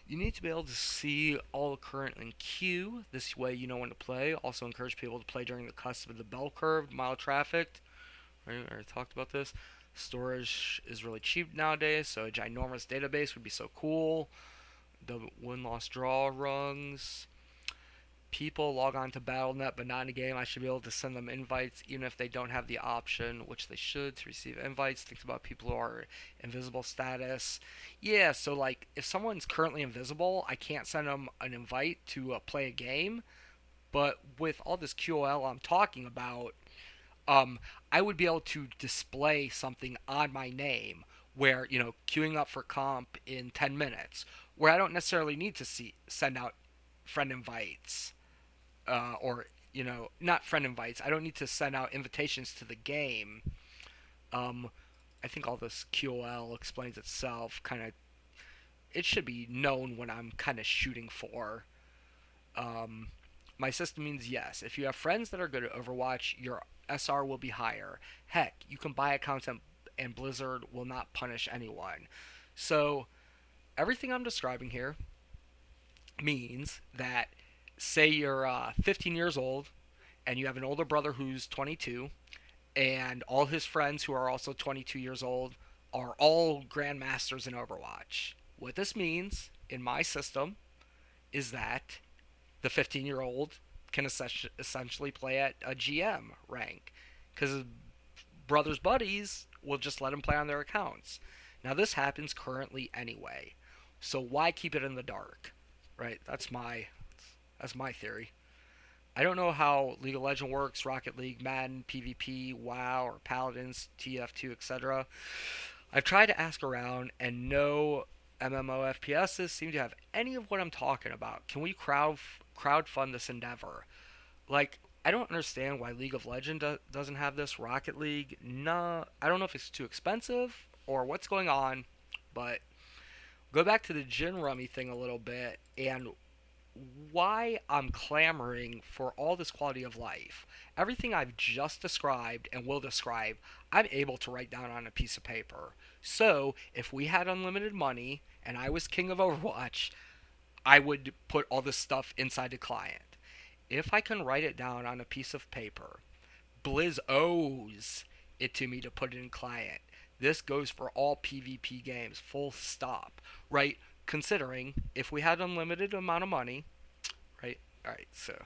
You need to be able to see all current in queue. This way you know when to play. Also encourage people to play during the cusp of the bell curve, mild trafficked. Right, I already talked about this. Storage is really cheap nowadays, so a ginormous database would be so cool. The win-loss draw rungs. people log on to Battle.net but not in a game, I should be able to send them invites even if they don't have the option, which they should, to receive invites. Thinks about people who are invisible status. Yeah, so like if someone's currently invisible, I can't send them an invite to play a game. But with all this QOL I'm talking about, um, I would be able to display something on my name where, queuing up for comp in 10 minutes, where I don't necessarily need to send out friend invites, or, not friend invites. I don't need to send out invitations to the game. Um, I think all this QOL explains itself. Kind of, it should be known what I'm kind of shooting for. Um, my system means yes. If you have friends that are good at Overwatch, your SR will be higher. Heck, you can buy accounts and Blizzard will not punish anyone. So, everything I'm describing here means that, say you're 15 years old and you have an older brother who's 22, and all his friends who are also 22 years old are all grandmasters in Overwatch. What this means in my system is that the 15-year-old can essentially play at a GM rank because his brother's buddies will just let him play on their accounts. Now this happens currently anyway, so why keep it in the dark, right? That's my theory. I don't know how League of Legends works, Rocket League, Madden, PvP, WoW, or Paladins, TF2, etc. I've tried to ask around, and no MMOFPSs seem to have any of what I'm talking about. Can we crowdfund this endeavor? Like, I don't understand why League of Legends doesn't have this. Rocket League, nah. I don't know if it's too expensive or what's going on, but go back to the gin rummy thing a little bit and why I'm clamoring for all this quality of life. Everything I've just described and will describe, I'm able to write down on a piece of paper. So, if we had unlimited money and I was king of Overwatch, I would put all this stuff inside the client. If I can write it down on a piece of paper, Blizz owes it to me to put it in client. This goes for all PvP games, full stop, right? Considering if we had unlimited amount of money, right? All right, so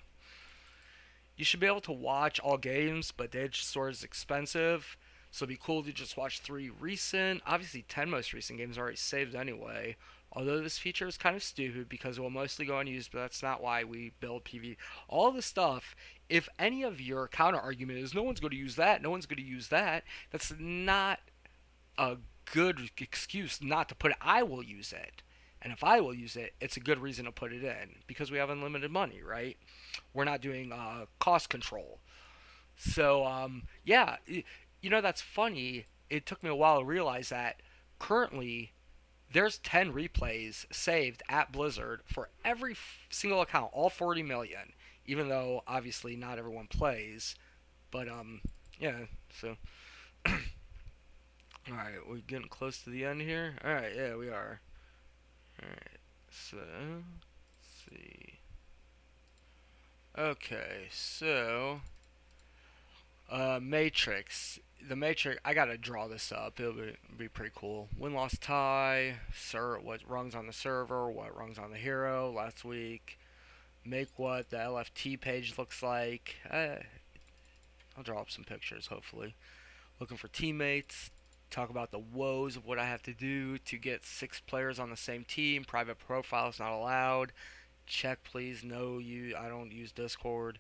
you should be able to watch all games, but Dage Sword is expensive, so it'd be cool to just watch 3 recent. Obviously, 10 most recent games are already saved anyway. Although this feature is kind of stupid because it will mostly go unused, but that's not why we build PV. All this stuff, if any of your counter argument is no one's going to use that, no one's going to use that, that's not a good excuse not to put it. I will use it. And if I will use it, it's a good reason to put it in because we have unlimited money, right? We're not doing cost control. So, yeah, that's funny. It took me a while to realize that currently there's 10 replays saved at Blizzard for every single account, all 40 million, even though obviously not everyone plays. But, yeah, so. Alright, we're getting close to the end here. Alright, yeah, we are. Alright, so, let's see. Okay, so, Matrix. The Matrix, I gotta draw this up. It'll be pretty cool. Win, loss, tie. What rungs on the server, what rungs on the hero last week. Make what the LFT page looks like. I'll draw up some pictures, hopefully. Looking for teammates. Talk about the woes of what I have to do to get 6 players on the same team. Private profiles not allowed. Check, please. No, I don't use Discord.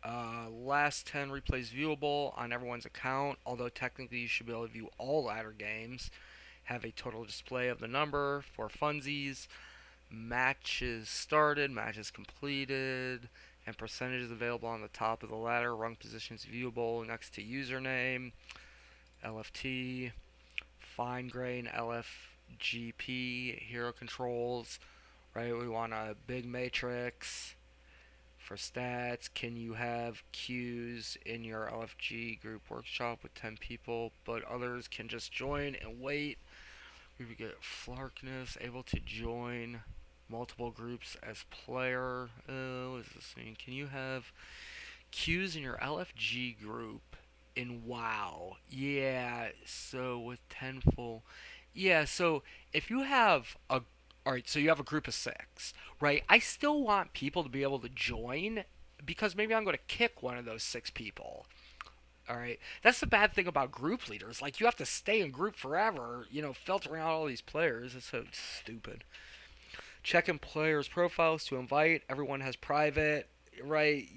Last 10 replays viewable on everyone's account, although technically you should be able to view all ladder games. Have a total display of the number for funsies. Matches started, matches completed, and percentages available on the top of the ladder. Rung positions viewable next to username. LFT, fine grain, LFGP, hero controls, right? We want a big matrix. For stats, can you have queues in your LFG group workshop with 10 people, but others can just join and wait? We would get Flarkness, able to join multiple groups as player. What does this mean? Can you have queues in your LFG group in WoW? Yeah, so with 10 full. Yeah, so if you have a All right, so you have a group of 6, right? I still want people to be able to join because maybe I'm going to kick one of those 6 people. All right, that's the bad thing about group leaders. Like, you have to stay in group forever, filtering out all these players. It's so stupid. Checking players' profiles to invite. Everyone has private, right?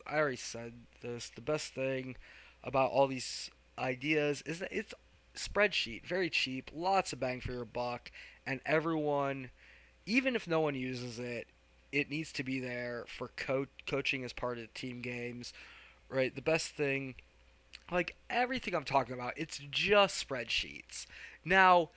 I already said this. The best thing about all these ideas is that it's spreadsheet, very cheap, lots of bang for your buck, and everyone, even if no one uses it, it needs to be there for coaching as part of team games, right? The best thing, like everything I'm talking about, it's just spreadsheets. Now,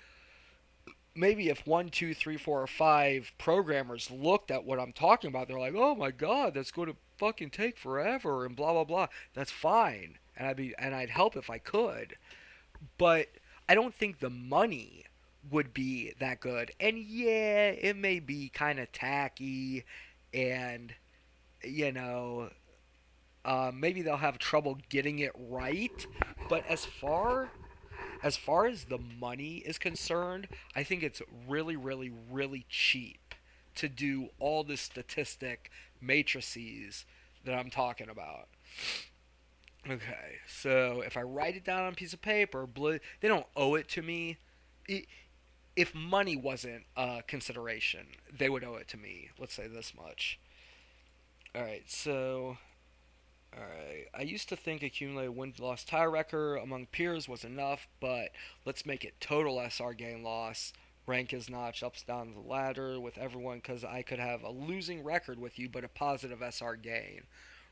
maybe if one, two, three, four, or five programmers looked at what I'm talking about, they're like, "Oh my God, that's going to fucking take forever," and blah blah blah. That's fine, and I'd help if I could, but I don't think the money would be that good. And yeah, it may be kind of tacky, and you know, maybe they'll have trouble getting it right. But as far as the money is concerned, I think it's really, really, really cheap to do all the statistic matrices that I'm talking about. Okay, so if I write it down on a piece of paper, they don't owe it to me. If money wasn't a consideration, they would owe it to me. Let's say this much. All right, so Alright, I used to think accumulated win-loss tie record among peers was enough, but let's make it total SR gain loss. Rank is notched ups down the ladder with everyone because I could have a losing record with you, but a positive SR gain.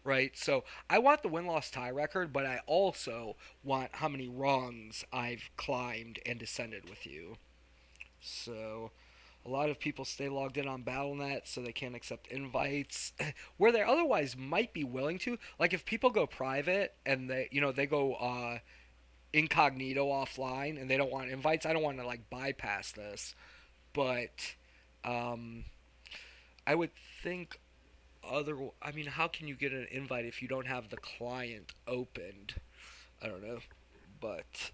Right? So I want the win-loss tie record, but I also want how many rungs I've climbed and descended with you. So a lot of people stay logged in on BattleNet so they can't accept invites where they otherwise might be willing to. Like if people go private and they go incognito offline and they don't want invites, I don't want to like bypass this. But um, I would think I mean, how can you get an invite if you don't have the client opened? I don't know, but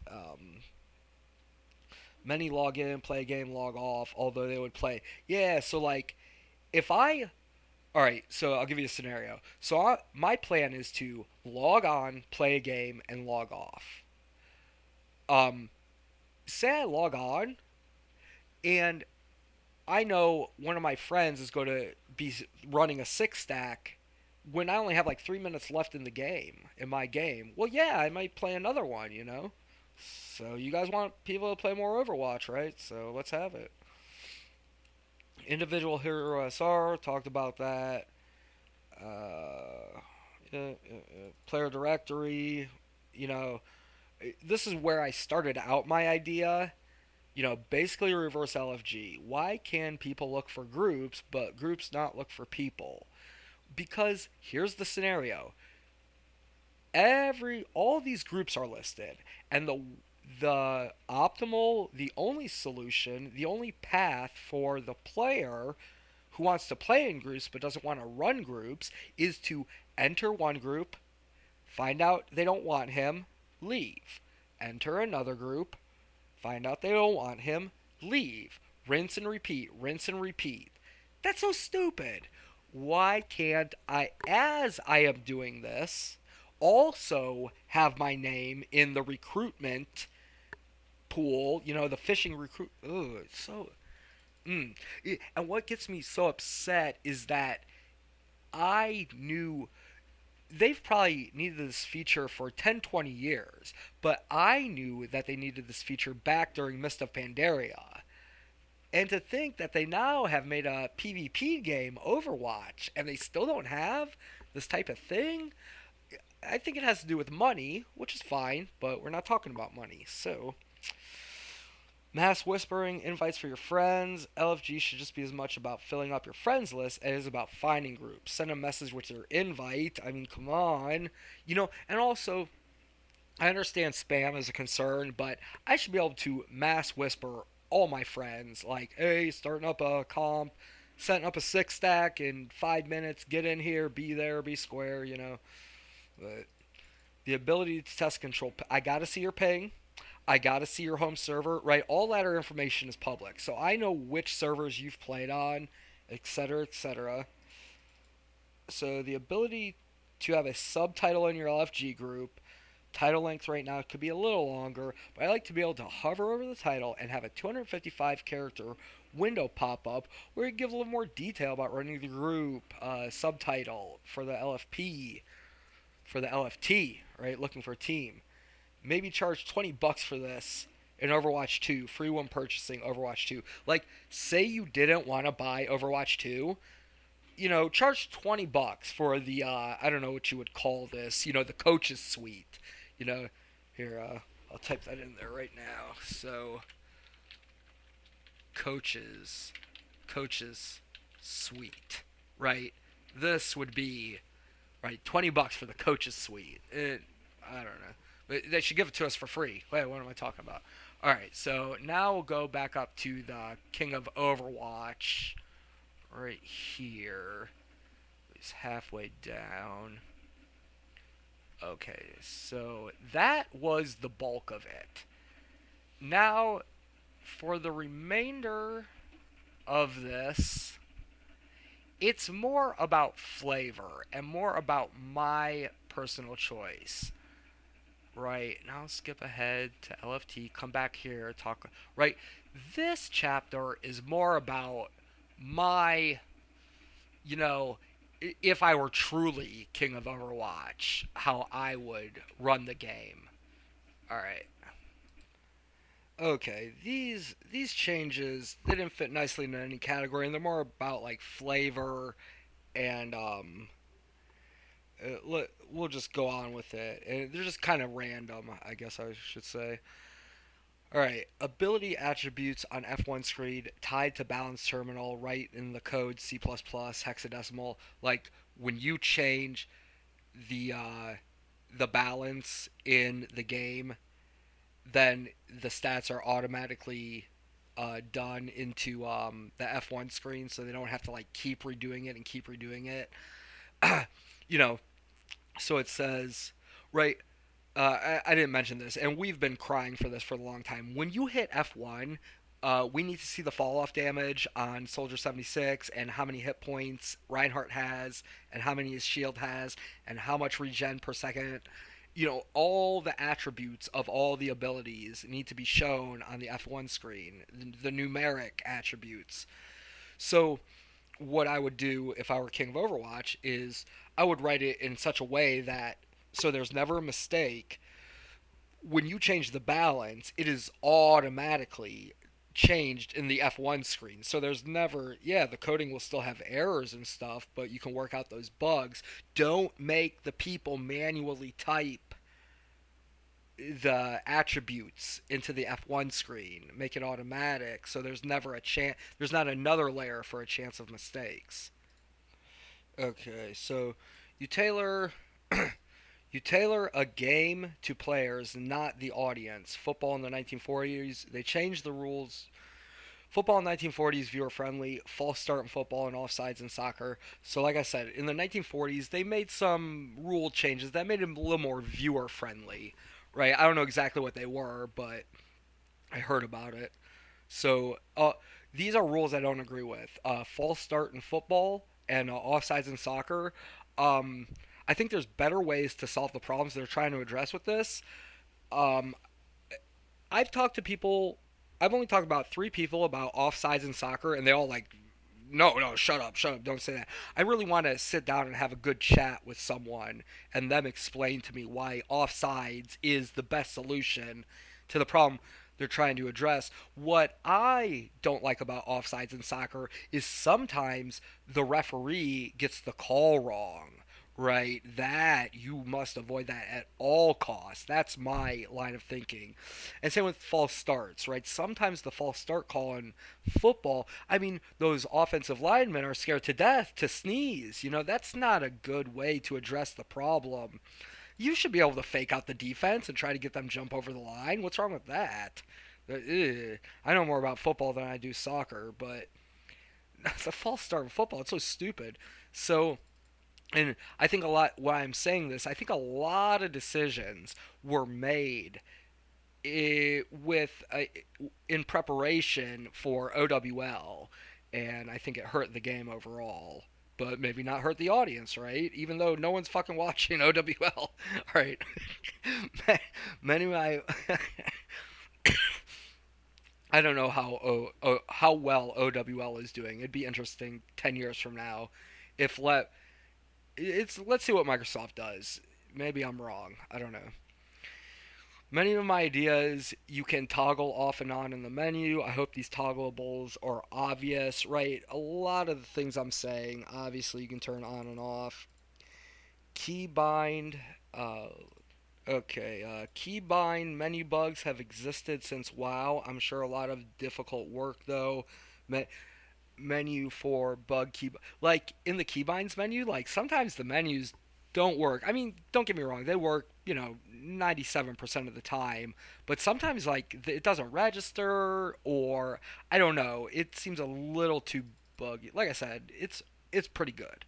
many log in, play a game, log off, although they would play. Yeah, so like if I all right, so I'll give you a scenario. So my plan is to log on, play a game, and log off. Um, Say I log on, and I know one of my friends is going to be running a 6 stack when I only have like 3 minutes left in the game, in my game. Well, yeah, I might play another one. So you guys want people to play more Overwatch, right? So let's have it. Individual hero SR, talked about that. Player directory, you know, this is where I started out my idea. Basically reverse LFG. Why can people look for groups, but groups not look for people? Because here's the scenario: all these groups are listed, and the only solution, the only path for the player who wants to play in groups but doesn't want to run groups is to enter one group, find out they don't want him, leave. Enter another group, find out they don't want him, leave. Rinse and repeat, rinse and repeat. That's so stupid. Why can't I, as I am doing this, also have my name in the recruitment pool, the fishing recruit. Ugh, it's so. Mm. And what gets me so upset is that I knew they've probably needed this feature for 10, 20 years, but I knew that they needed this feature back during Mist of Pandaria. And to think that they now have made a PvP game, Overwatch, and they still don't have this type of thing, I think it has to do with money, which is fine, but we're not talking about money. So, mass whispering, invites for your friends. LFG should just be as much about filling up your friends list as it is about finding groups. Send a message with your invite. I mean, come on. And also, I understand spam is a concern, but I should be able to mass whisper all my friends, like, hey, starting up a comp, setting up a 6 stack in 5 minutes, get in here, be there, be square. But the ability to test control, I gotta see your ping. I gotta see your home server, right? All ladder information is public, so I know which servers you've played on, etc., etc. So the ability to have a subtitle in your LFG group, title length right now could be a little longer, but I like to be able to hover over the title and have a 255 character window pop up where you give a little more detail about running the group, subtitle for the LFP, for the LFT, right? Looking for a team. Maybe charge $20 for this in Overwatch 2, free when purchasing Overwatch 2. Like, say you didn't want to buy Overwatch 2, charge $20 for the I don't know what you would call this, the coaches suite. You know, here I'll type that in there right now. So coaches coaches suite, right? This would be right $20 for the coaches suite. I don't know. But they should give it to us for free. Wait, what am I talking about? All right, so now we'll go back up to the King of Overwatch right here. He's halfway down. Okay, so that was the bulk of it. Now, for the remainder of this, it's more about flavor and more about my personal choice. Right, now skip ahead to LFT, come back here, talk. Right, this chapter is more about my, you know, if I were truly king of Overwatch, how I would run the game. All right. Okay, these changes they didn't fit nicely in any category, and they're more about like flavor and we'll just go on with it. And they're just kind of random, I guess I should say. All right, ability attributes on F1 screen tied to balance terminal, right in the code C++ hexadecimal. Like when you change the uh, the balance in the game, then the stats are automatically done into the F1 screen, so they don't have to like keep redoing it and keep redoing it. you know, so it says, right, I didn't mention this, and we've been crying for this for a long time. When you hit F1, we need to see the fall-off damage on Soldier 76 and how many hit points Reinhardt has and how many his shield has and how much regen per second. All the attributes of all the abilities need to be shown on the F1 screen, the numeric attributes. So what I would do if I were King of Overwatch is I would write it in such a way that so there's never a mistake. When you change the balance, it is automatically changed in the F1 screen. So there's never, yeah, the coding will still have errors and stuff, but you can work out those bugs. Don't make the people manually type the attributes into the F1 screen. Make it automatic so there's never a chance, there's not another layer for a chance of mistakes. Okay, so you tailor you tailor a game to players, not the audience. Football in the 1940s, they changed the rules. Football in the 1940s, viewer friendly. False start in football and offsides in soccer. So, like I said, in the 1940s, they made some rule changes that made it a little more viewer friendly. Right? I don't know exactly what they were, but I heard about it. So, these are rules I don't agree with. False start in football and offsides in soccer. Um, I think there's better ways to solve the problems they're trying to address with this. Um, I've talked to people. I've only talked about three people about offsides in soccer, and they all like, no, no, shut up, don't say that. I really want to sit down and have a good chat with someone and them explain to me why offsides is the best solution to the problem they're trying to address. What I don't like about offsides in soccer is sometimes the referee gets the call wrong. Right, that you must avoid that at all costs. That's my line of thinking. And same with false starts, right? Sometimes the false start call in football, I mean, those offensive linemen are scared to death to sneeze. That's not a good way to address the problem. You should be able to fake out the defense and try to get them jump over the line. What's wrong with that? I know more about football than I do soccer, but the false start in football, it's so stupid. So, and I think a lot, why I'm saying this, I think a lot of decisions were made with in preparation for OWL, and I think it hurt the game overall. But maybe not hurt the audience, right? Even though no one's fucking watching OWL, right? Many of my I don't know how well OWL is doing. It'd be interesting 10 years from now if let's see what Microsoft does. Maybe I'm wrong. I don't know. Many of my ideas you can toggle off and on in the menu. I hope these toggleables are obvious, right? A lot of the things I'm saying, obviously, you can turn on and off. Keybind, uh, okay, keybind menu bugs have existed since WoW. I'm sure a lot of difficult work though. Me- Menu for bug key, like in the keybinds menu, like sometimes the menus don't work. I mean, don't get me wrong, they work, 97% of the time, but sometimes like it doesn't register, or I don't know, it seems a little too buggy. Like I said, it's pretty good,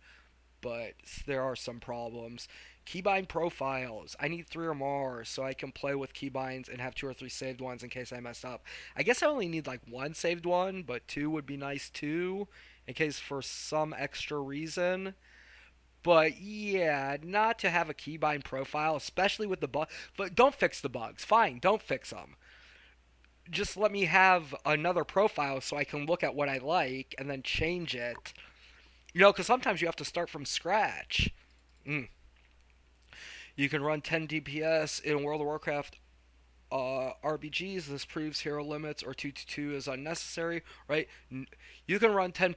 but there are some problems. Keybind profiles. I need three or more so I can play with keybinds and have two or three saved ones in case I mess up. I guess I only need like one saved one, but two would be nice too, in case for some extra reason. But yeah, not to have a keybind profile, especially with the bug. But don't fix the bugs. Fine, don't fix them. Just let me have another profile so I can look at what I like and then change it. Because sometimes you have to start from scratch. Mm. You can run 10 DPS in World of Warcraft RBGs. This proves hero limits or 2 is unnecessary, right? You can run 10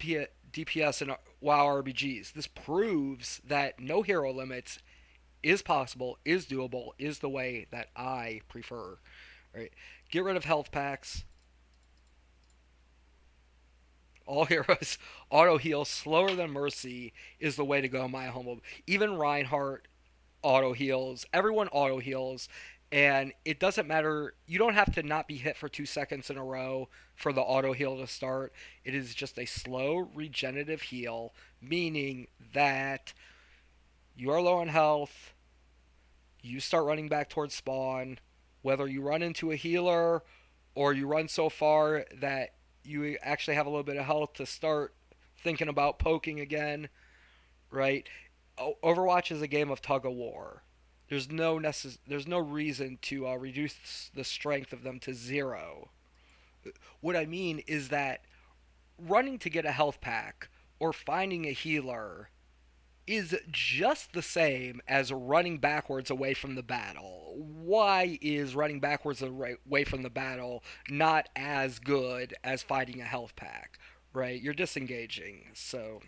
DPS in WoW RBGs. This proves that no hero limits is possible, is doable, is the way that I prefer, right? Get rid of health packs. All heroes auto heal slower than Mercy is the way to go, my humble. Even Reinhardt auto heals. Everyone auto heals, and it doesn't matter. You don't have to not be hit for 2 seconds in a row for the auto heal to start. It is just a slow regenerative heal, meaning that you are low on health. You start running back towards spawn. Whether you run into a healer or you run so far that you actually have a little bit of health to start thinking about poking again, right? Overwatch is a game of tug of war. There's no reason to reduce the strength of them to zero. What I mean is that running to get a health pack or finding a healer is just the same as running backwards away from the battle. Why is running backwards away from the battle not as good as fighting a health pack? Right? You're disengaging. So,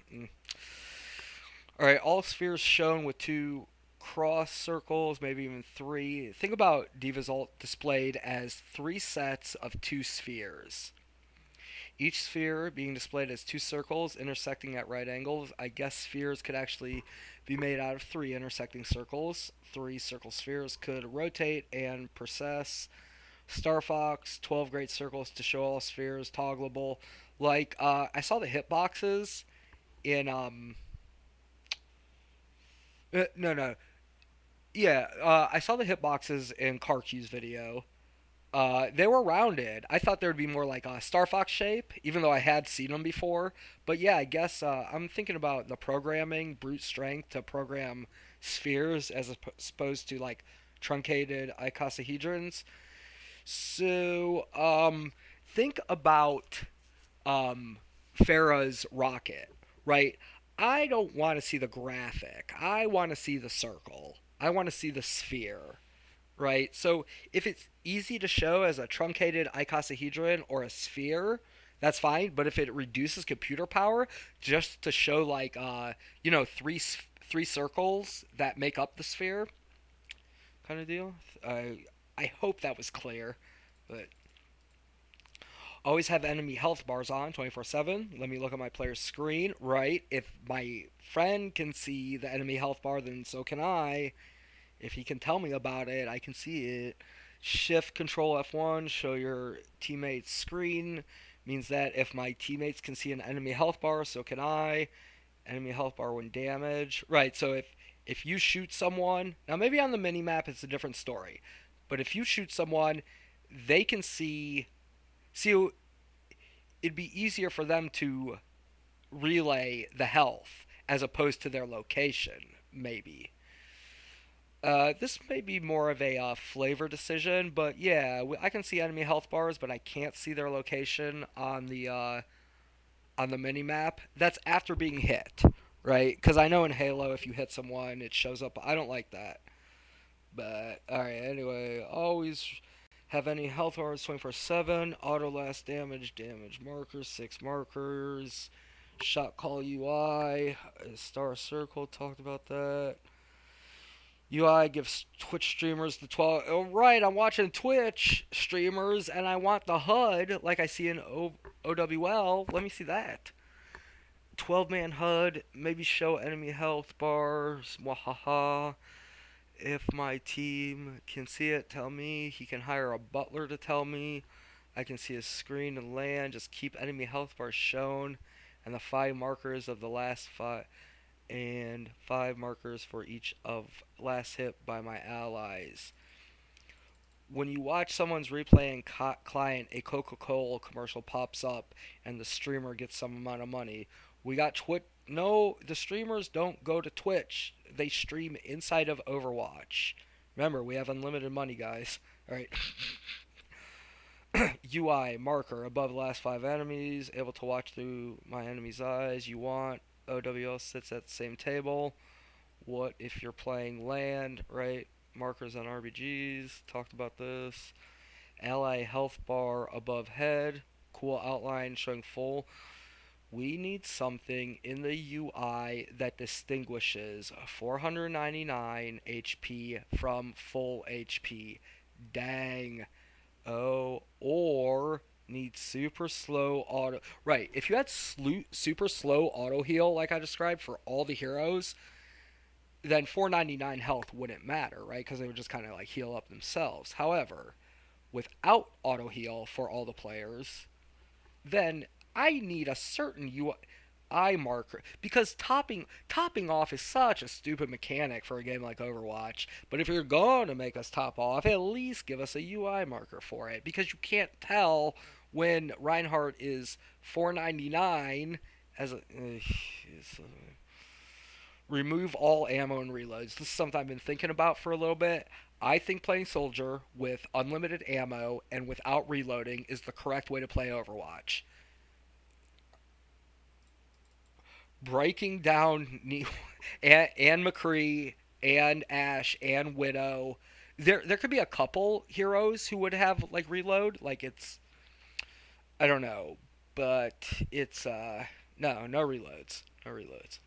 all right, all spheres shown with two cross circles, maybe even three. Think about Diva's ult displayed as three sets of two spheres. Each sphere being displayed as two circles intersecting at right angles. I guess spheres could actually be made out of three intersecting circles. Three circle spheres could rotate and precess. Star Fox, 12 great circles to show all spheres, toggleable. Like, I saw the hitboxes in, no, no. Yeah, I saw the hitboxes in Karq's video. They were rounded. I thought there would be more like a Star Fox shape, even though I had seen them before. But yeah, I guess I'm thinking about the programming, brute strength to program spheres as opposed to like truncated icosahedrons. So, think about Farah's rocket, right? I don't want to see the graphic. I want to see the circle. I want to see the sphere, right? So if it's easy to show as a truncated icosahedron or a sphere, that's fine. But if it reduces computer power just to show like three circles that make up the sphere, kind of deal. I hope that was clear, but always have enemy health bars on 24/7. Let me look at my player's screen. Right, if my friend can see the enemy health bar, then so can I. If he can tell me about it, I can see it. Shift Control F1, show your teammate's screen. Means that if my teammates can see an enemy health bar, so can I. Enemy health bar when damage. Right, so if you shoot someone, now maybe on the mini map it's a different story, but if you shoot someone, they can see it'd be easier for them to relay the health as opposed to their location, maybe. This may be more of a flavor decision, but yeah, I can see enemy health bars, but I can't see their location on the mini map. That's after being hit, right? Because I know in Halo, if you hit someone, it shows up. I don't like that. But all right, anyway, always have any health bars 24/7. Auto last damage, damage markers, 6 markers. Shot call UI, star circle. Talked about that. UI gives Twitch streamers the 12. Oh, right, I'm watching Twitch streamers and I want the HUD like I see in OWL. Let me see that. 12-man HUD, maybe show enemy health bars. Wahaha. If my team can see it, tell me. He can hire a butler to tell me. I can see his screen and land. Just keep enemy health bars shown and the 5 markers of the last 5 and 5 markers for each of last hit by my allies. When you watch someone's replay in client, a Coca-Cola commercial pops up and the streamer gets some amount of money. We got Twitch. No, the streamers don't go to Twitch. They stream inside of Overwatch. Remember, we have unlimited money, guys. All right. UI marker above the last 5 enemies, able to watch through my enemy's eyes. You want OWL sits at the same table. What if you're playing land, right? Markers on RBGs. Talked about this. Ally health bar above head. Cool outline showing full. We need something in the UI that distinguishes 499 HP from full HP. Dang. Oh, or need super slow auto. Right, if you had super slow auto heal like I described for all the heroes, then 499 health wouldn't matter, right? Because they would just kind of like heal up themselves. However, without auto heal for all the players, then I need a certain UI marker because topping off is such a stupid mechanic for a game like Overwatch. But if you're going to make us top off, at least give us a UI marker for it because you can't tell when Reinhardt is 499 as a. Remove all ammo and reloads. This is something I've been thinking about for a little bit. I think playing Soldier with unlimited ammo and without reloading is the correct way to play Overwatch. Breaking down and McCree and Ash and Widow. There could be a couple heroes who would have like reload. Like it's I don't know, but it's no reloads. No reloads.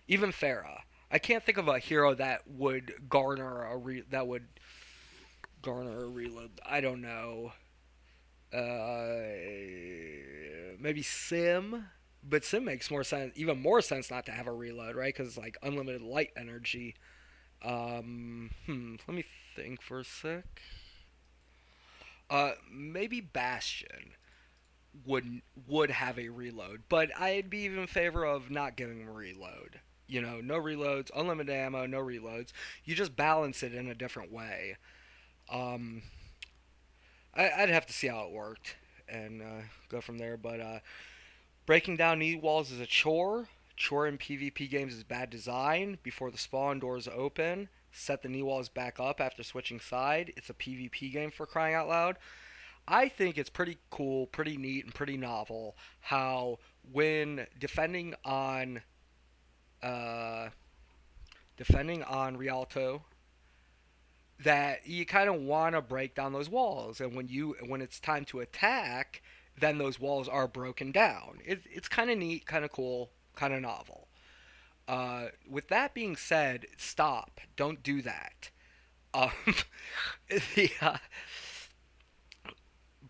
Even Farah. I can't think of a hero that would garner a reload. I don't know. Maybe Sim, but Sim makes more sense, even more sense not to have a reload, right? Because it's like unlimited light energy. Let me think for a sec. Maybe Bastion would have a reload, but I'd be even in favor of not giving him a reload. You know, no reloads, unlimited ammo, no reloads. You just balance it in a different way. Um, I'd have to see how it worked and go from there. But breaking down knee walls is a chore. Chore in PvP games is bad design. Before the spawn doors open, set the knee walls back up after switching side. It's a PvP game for crying out loud. I think it's pretty cool, pretty neat, and pretty novel how when uh, defending on Rialto, that you kind of want to break down those walls, and when it's time to attack, then those walls are broken down. It's kind of neat, kind of cool, kind of novel. With that being said, stop. Don't do that. Um, the,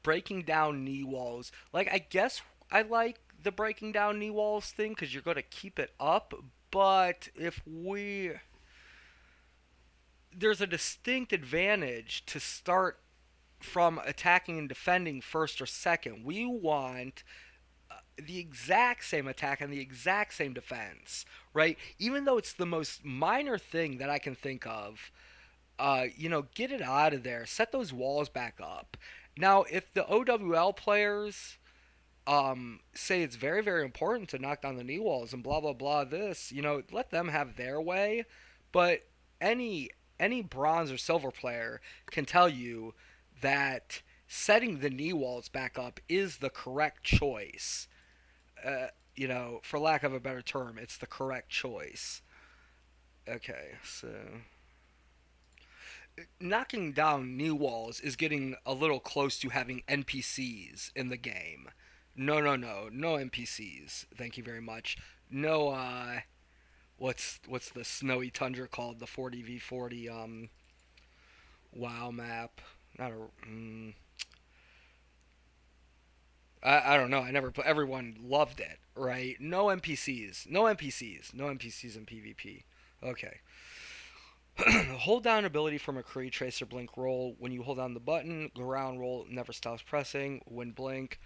breaking down knee walls. Like, I guess I like the breaking down knee walls thing because you're going to keep it up. But if we. There's a distinct advantage to start from attacking and defending first or second. We want the exact same attack and the exact same defense, right? Even though it's the most minor thing that I can think of, get it out of there. Set those walls back up. Now, if the OWL players say it's very, very important to knock down the knee walls and blah blah blah, this, let them have their way. But any any bronze or silver player can tell you that setting the knee walls back up is the correct choice. For lack of a better term, it's the correct choice. Okay, so knocking down knee walls is getting a little close to having NPCs in the game. No, no, no, no NPCs. Thank you very much. No, what's the snowy tundra called? The 40v40 WoW map. Not a. I don't know. I never. Everyone loved it, right? No NPCs. No NPCs. No NPCs in PvP. Okay. Hold down ability for McCree, Tracer, Blink, Roll. When you hold down the button, ground roll never stops pressing. When Blink,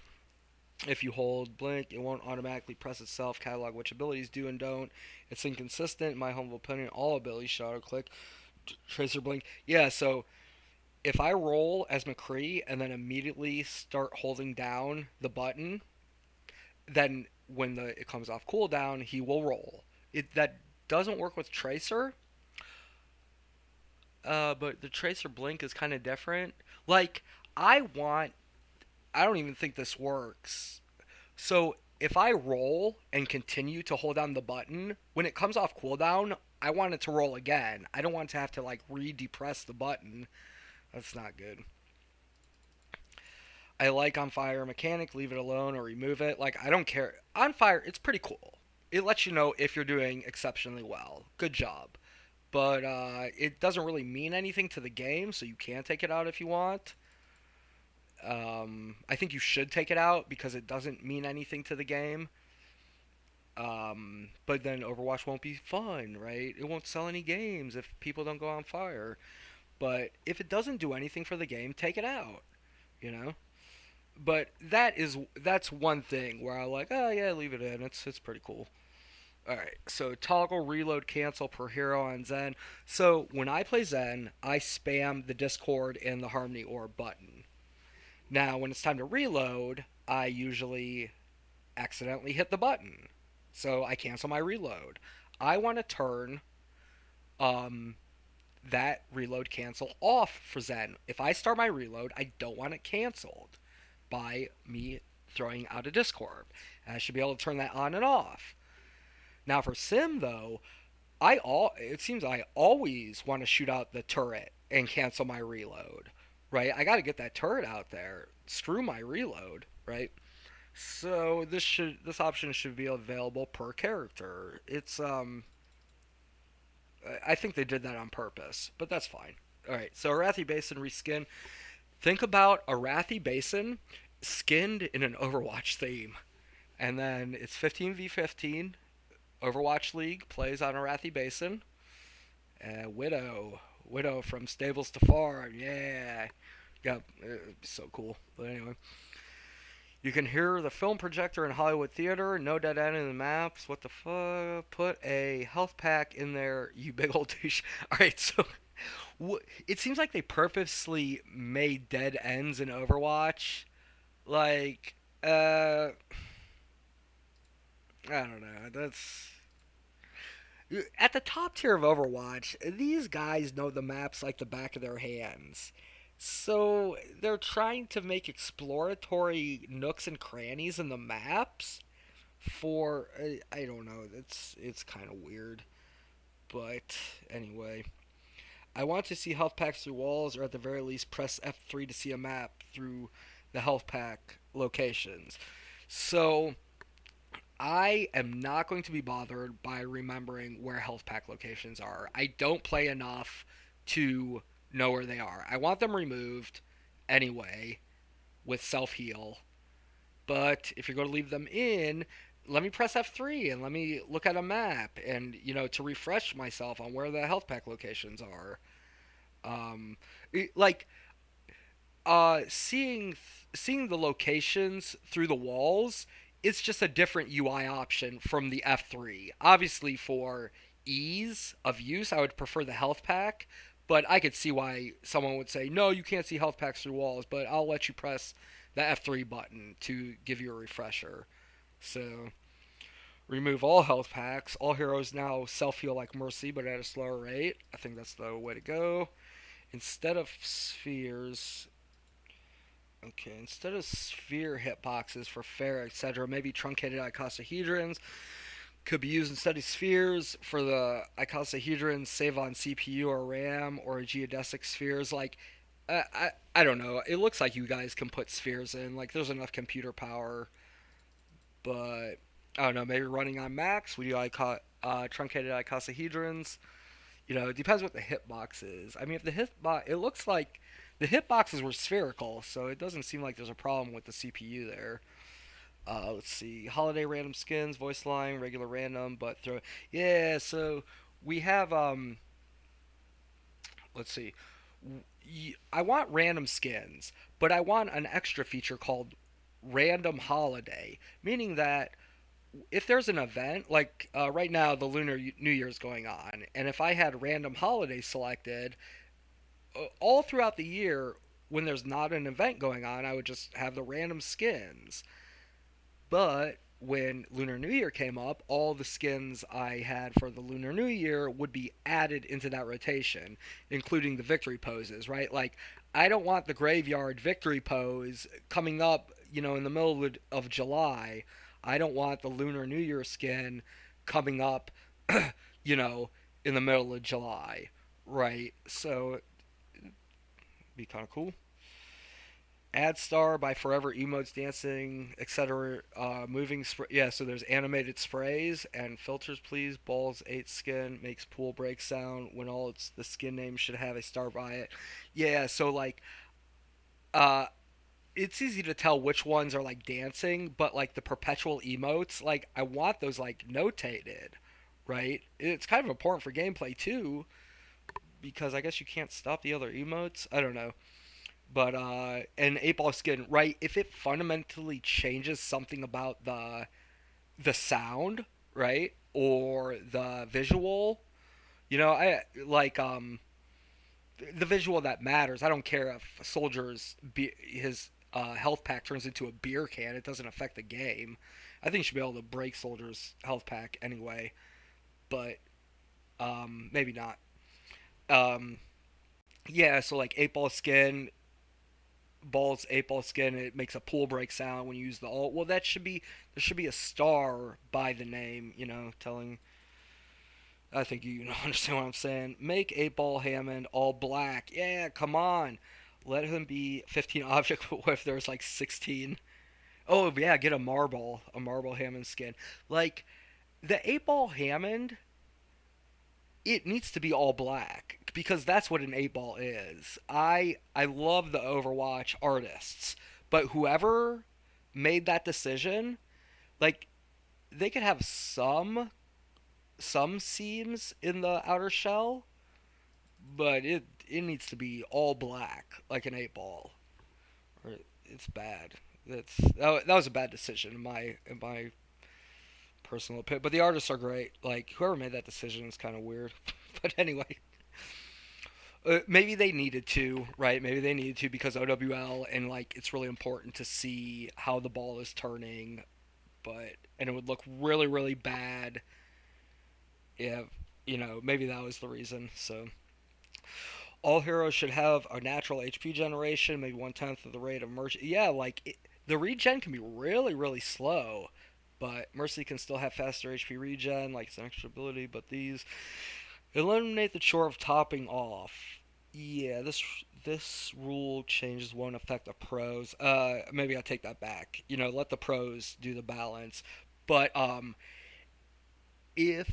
if you hold Blink, it won't automatically press itself. Catalog which abilities do and don't. It's inconsistent. In my humble opinion, all abilities should auto click. Tracer, Blink. Yeah, so if I roll as McCree and then immediately start holding down the button, then when it comes off cooldown, he will roll. That doesn't work with Tracer, but the Tracer Blink is kind of different. Like, I want. I don't even think this works. So, if I roll and continue to hold down the button, when it comes off cooldown, I want it to roll again. I don't want to have to, like, re-depress the button. That's not good. I like on fire mechanic, leave it alone or remove it. Like, I don't care. On fire, it's pretty cool. It lets you know if you're doing exceptionally well. Good job. But it doesn't really mean anything to the game, so you can take it out if you want. I think you should take it out because it doesn't mean anything to the game. But then Overwatch won't be fun, right? It won't sell any games if people don't go on fire. But if it doesn't do anything for the game, take it out. You know. But that's one thing where I like, oh yeah, leave it in. It's pretty cool. All right, so toggle reload cancel per hero on Zen. So when I play Zen, I spam the Discord and the Harmony Orb button. Now, when it's time to reload, I usually accidentally hit the button. So I cancel my reload. I want to turn um, that reload cancel off for Zen. If I start my reload, I don't want it canceled by me throwing out a Discord. And I should be able to turn that on and off. Now for Sim though, it seems I always want to shoot out the turret and cancel my reload. Right? I got to get that turret out there. Screw my reload, right? So this option should be available per character. It's I think they did that on purpose, but that's fine. All right. So Arathi Basin reskin. Think about Arathi Basin skinned in an Overwatch theme. And then it's 15v15. Overwatch League plays on Arathi Basin. Widow from Stables to Farm. Yeah. Yeah, it'd be so cool. But anyway. You can hear the film projector in Hollywood Theater. No dead end in the maps. What the fuck? Put a health pack in there, you big old douche. Alright, so it seems like they purposely made dead ends in Overwatch. Like, I don't know. That's at the top tier of Overwatch. These guys know the maps like the back of their hands. So they're trying to make exploratory nooks and crannies in the maps for I don't know. It's kind of weird. But anyway, I want to see health packs through walls, or at the very least press F3 to see a map through the health pack locations. So I am not going to be bothered by remembering where health pack locations are. I don't play enough to know where they are. I want them removed anyway with self heal. But if you're going to leave them in, let me press F3 and let me look at a map and, to refresh myself on where the health pack locations are. Like, seeing the locations through the walls, it's just a different UI option from the F3. Obviously, for ease of use, I would prefer the health pack, But I could see why someone would say, no, you can't see health packs through walls, but I'll let you press the F3 button to give you a refresher. So, remove all health packs. All heroes now self heal like Mercy, but at a slower rate. I think that's the way to go. Instead of spheres, okay, instead of sphere hitboxes for fair, etc., maybe truncated icosahedrons could be used instead of spheres for the icosahedrons, save on CPU or RAM, or geodesic spheres. Like, I don't know. It looks like you guys can put spheres in. Like, there's enough computer power, but I don't know. Maybe running on max, we do truncated icosahedrons. It depends what the hitbox is. I mean, if the hitbox, it looks like the hitboxes were spherical, so it doesn't seem like there's a problem with the CPU there. Let's see, holiday random skins, voice line, regular random, but throw. Yeah, so we have let's see, I want random skins, but I want an extra feature called random holiday, meaning that if there's an event like right now the Lunar New Year is going on, and if I had random holiday selected all throughout the year when there's not an event going on, I would just have the random skins. But when Lunar New Year came up, all the skins I had for the Lunar New Year would be added into that rotation, including the victory poses, right? Like, I don't want the graveyard victory pose coming up, in the middle of July. I don't want the Lunar New Year skin coming up, you know, in the middle of July, right? So, it'd be kind of cool. Add star by forever emotes dancing etc moving spray. Yeah, so there's animated sprays and filters. Please balls 8 skin makes pool break sound when all it's the skin name should have a star by it. Yeah, so like uh it's easy to tell which ones are like dancing, but like the perpetual emotes, like I want those like notated, right? It's kind of important for gameplay too, because I guess you can't stop the other emotes. I don't know. But an 8 ball skin, right? If it fundamentally changes something about the sound, right, or the visual, I like the visual that matters. I don't care if a soldier's his health pack turns into a beer can. It doesn't affect the game. I think you should be able to break soldier's health pack anyway, but maybe not. Um, yeah, so like 8 ball skin, balls 8 ball skin, it makes a pool break sound when you use the alt. Well, there should be a star by the name, telling. I think you understand what I'm saying. Make 8 ball Hammond all black. Yeah, come on. Let him be 15 object. What if there's like 16? Oh yeah, get a marble Hammond skin. Like the 8 ball Hammond, it needs to be all black because that's what an 8 ball is. I love the Overwatch artists, but whoever made that decision, like they could have some seams in the outer shell, but it needs to be all black like an 8 ball. Or it's bad. That was a bad decision in my personal opinion. But the artists are great. Like whoever made that decision is kind of weird. But anyway, maybe they needed to, right? Maybe they needed to because OWL and like it's really important to see how the ball is turning, but and it would look really really bad. Yeah, maybe that was the reason. So all heroes should have a natural HP generation, maybe 1/10 of the rate of Mercy. Yeah, like the regen can be really really slow, but Mercy can still have faster HP regen, like it's an extra ability. But these eliminate the chore of topping off. Yeah, this rule changes won't affect the pros. Maybe I'll take that back. Let the pros do the balance. But if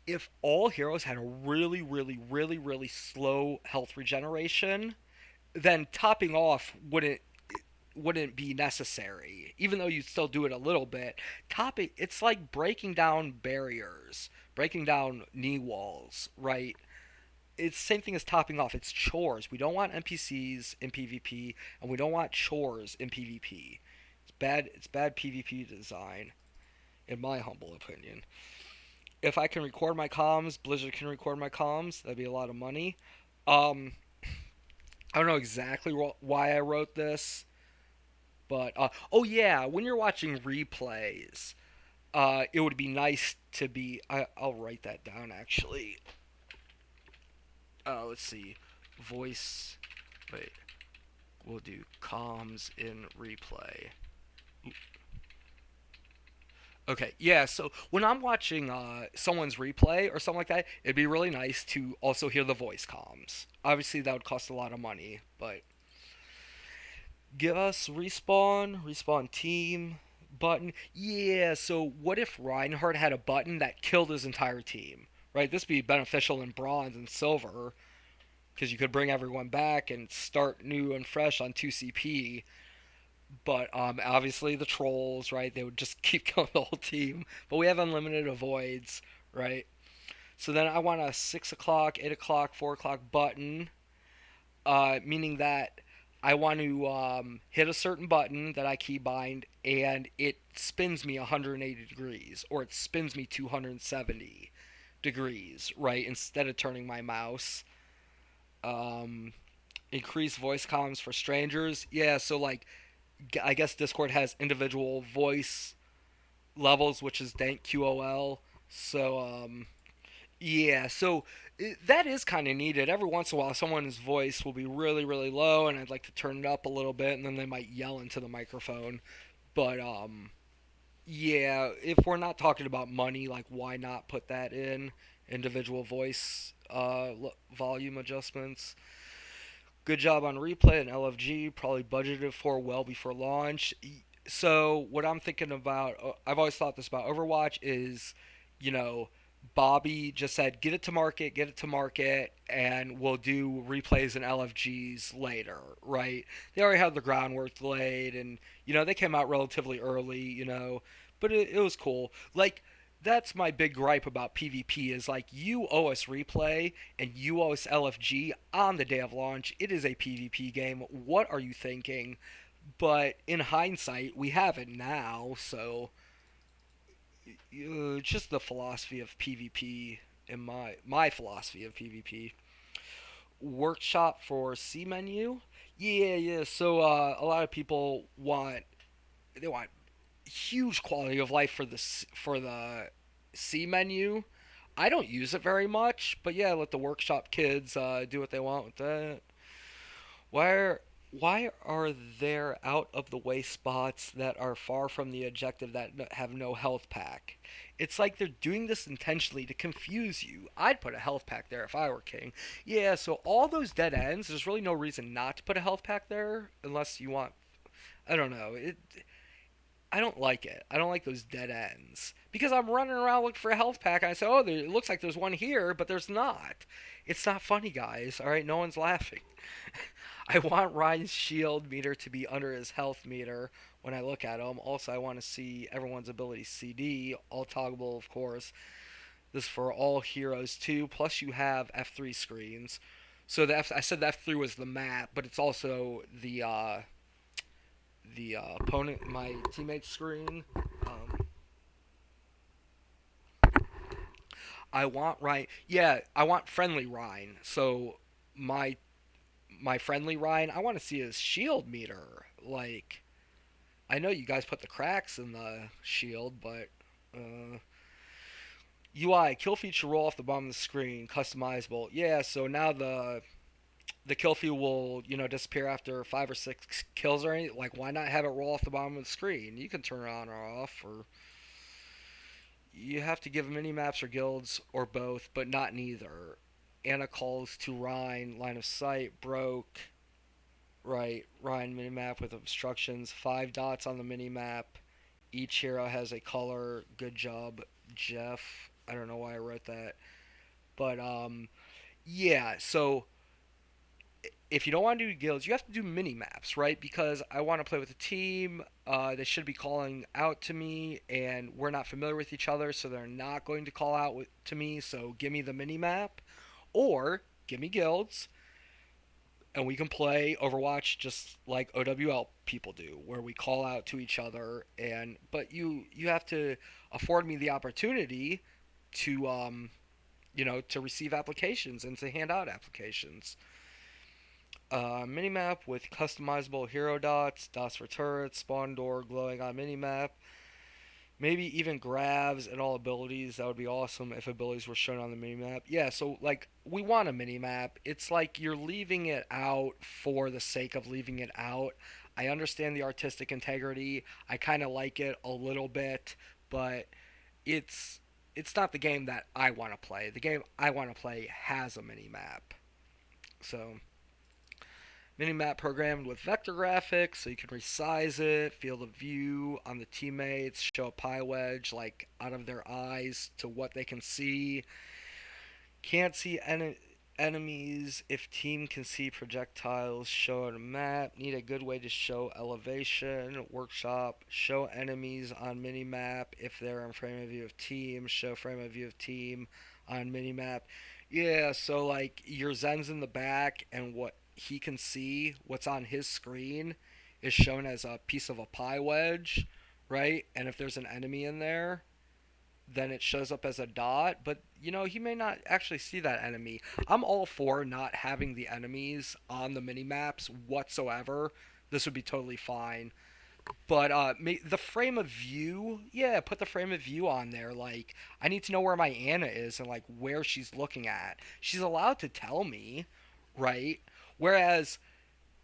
if all heroes had a really, really, really, really slow health regeneration, then topping off wouldn't be necessary. Even though you still do it a little bit, topping it's like breaking down barriers, breaking down knee walls, right? It's the same thing as topping off. It's chores. We don't want NPCs in PvP, and we don't want chores in PvP. It's bad. It's bad PvP design, in my humble opinion. If I can record my comms, Blizzard can record my comms. That'd be a lot of money. Um, I don't know exactly why I wrote this, but oh yeah, when you're watching replays, it would be nice to be. I'll write that down actually. Let's see, voice. Wait, we'll do comms in replay. Okay, yeah. So when I'm watching someone's replay or something like that, it'd be really nice to also hear the voice comms. Obviously, that would cost a lot of money, but give us respawn team button. Yeah. So what if Reinhardt had a button that killed his entire team? Right. This would be beneficial in bronze and silver because you could bring everyone back and start new and fresh on 2CP. But obviously the trolls, right? They would just keep killing the whole team. But we have unlimited avoids, right? So then I want a 6 o'clock, 8 o'clock, 4 o'clock button, meaning that I want to hit a certain button that I keybind, and it spins me 180 degrees, or it spins me 270 degrees, right? Instead of turning my mouse. Um, Increase voice comms for strangers. Yeah, so like I guess Discord has individual voice levels, which is dank QOL. So yeah, so that is kind of needed. Every once in a while, someone's voice will be really, really low, and I'd like to turn it up a little bit, and then they might yell into the microphone. But yeah, if we're not talking about money, like why not put that in individual voice volume adjustments? Good job on replay and LFG. Probably budgeted for well before launch. So what I'm thinking about, I've always thought this about Overwatch is, you know, Bobby just said get it to market, and we'll do replays and LFGs later, right? They already have the groundwork laid, and they came out relatively early, but it was cool. Like that's my big gripe about PvP is like you owe us replay and you owe us LFG on the day of launch. It is a PvP game. What are you thinking? But in hindsight, we have it now, so just the philosophy of PvP in my philosophy of PvP. Workshop for C menu. Yeah, yeah. So a lot of people want huge quality of life for the C menu. I don't use it very much, but yeah, let the workshop kids do what they want with that. Why why are there out of the way spots that are far from the objective that have no health pack? It's like they're doing this intentionally to confuse you. I'd put a health pack there if I were king. Yeah, so all those dead ends, there's really no reason not to put a health pack there unless you want. I don't know. I don't like it. I don't like those dead ends because I'm running around looking for a health pack. And I say, "Oh, it looks like there's one here, but there's not." It's not funny, guys. All right, no one's laughing. I want Ryan's shield meter to be under his health meter when I look at him. Also, I want to see everyone's ability CD, all toggleable, of course. This is for all heroes too. Plus, you have F3 screens. So I said the F3 was the map, but it's also the opponent, my teammate's screen. Um, I want Ryan. Yeah, I want friendly Ryan. So my my friendly Ryan, I want to see his shield meter. Like I know you guys put the cracks in the shield, but UI kill feature roll off the bottom of the screen, customizable. Yeah, so now the kill feed will disappear after 5 or 6 kills or anything. Like why not have it roll off the bottom of the screen? You can turn it on or off, or you have to give mini maps or guilds or both, but not neither. Anna calls to Rhine, line of sight, broke. Right, Rhine minimap with obstructions, 5 dots on the minimap. Each hero has a color. Good job, Jeff. I don't know why I wrote that. But yeah, so if you don't want to do guilds, you have to do mini maps, right? Because I want to play with a team. They should be calling out to me, and we're not familiar with each other, so they're not going to call out to me. So give me the mini map, or give me guilds, and we can play Overwatch just like OWL people do, where we call out to each other. But you have to afford me the opportunity to to receive applications and to hand out applications. Minimap with customizable hero dots, dots for turrets, spawn door glowing on minimap. Maybe even grabs and all abilities. That would be awesome if abilities were shown on the minimap. Yeah, so like we want a minimap. It's like you're leaving it out for the sake of leaving it out. I understand the artistic integrity. I kind of like it a little bit, but it's it's not the game that I want to play. The game I want to play has a minimap. So Minimap programmed with vector graphics, so you can resize it, field of view on the teammates, show a pie wedge like out of their eyes to what they can see. Can't see enemies if team can see projectiles. Show on a map. Need a good way to show elevation. Workshop. Show enemies on minimap if they're in frame of view of team. Show frame of view of team on minimap. Yeah, so like your Zen's in the back, and what he can see, what's on his screen, is shown as a piece of a pie wedge, right? And if there's an enemy in there, then it shows up as a dot, but he may not actually see that enemy. I'm all for not having the enemies on the mini maps whatsoever. This would be totally fine. But the frame of view, yeah, put the frame of view on there. Like, I need to know where my Anna is and like where she's looking at. She's allowed to tell me, right? Whereas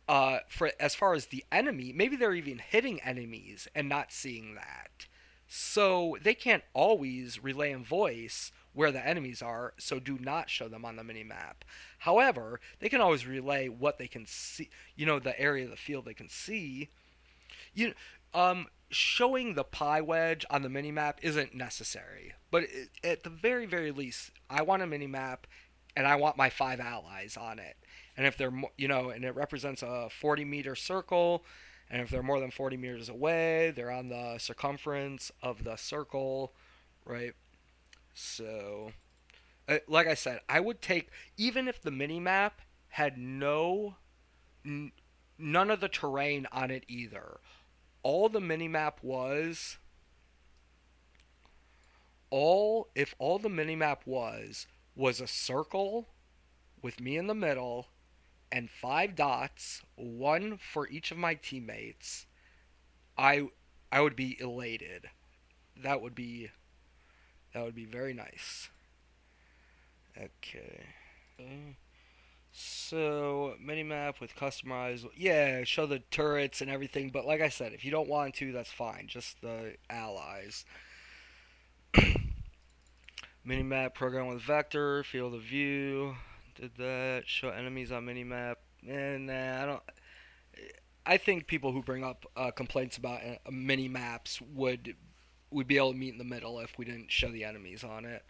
for as far as the enemy, maybe they're even hitting enemies and not seeing that. So they can't always relay in voice where the enemies are, so do not show them on the mini map. However, they can always relay what they can see, the area of the field they can see. You Showing the pie wedge on the mini map isn't necessary, but at the very very least, I want a mini map and I want my 5 allies on it. And if they're and it represents a 40-meter circle, and if they're more than 40 meters away, they're on the circumference of the circle, right? So, like I said, I would take, even if the mini map had n- none of the terrain on it either. All the mini map was all if all the mini map was a circle with me in the middle and 5 dots, one for each of my teammates, I I would be elated. That would be very nice. Okay. So minimap with customized, yeah, show the turrets and everything. But like I said, if you don't want to, that's fine. Just the allies. Minimap program with vector, field of view. Did that. Show enemies on minimap. And nah, I don't. I think people who bring up complaints about mini maps would be able to meet in the middle if we didn't show the enemies on it.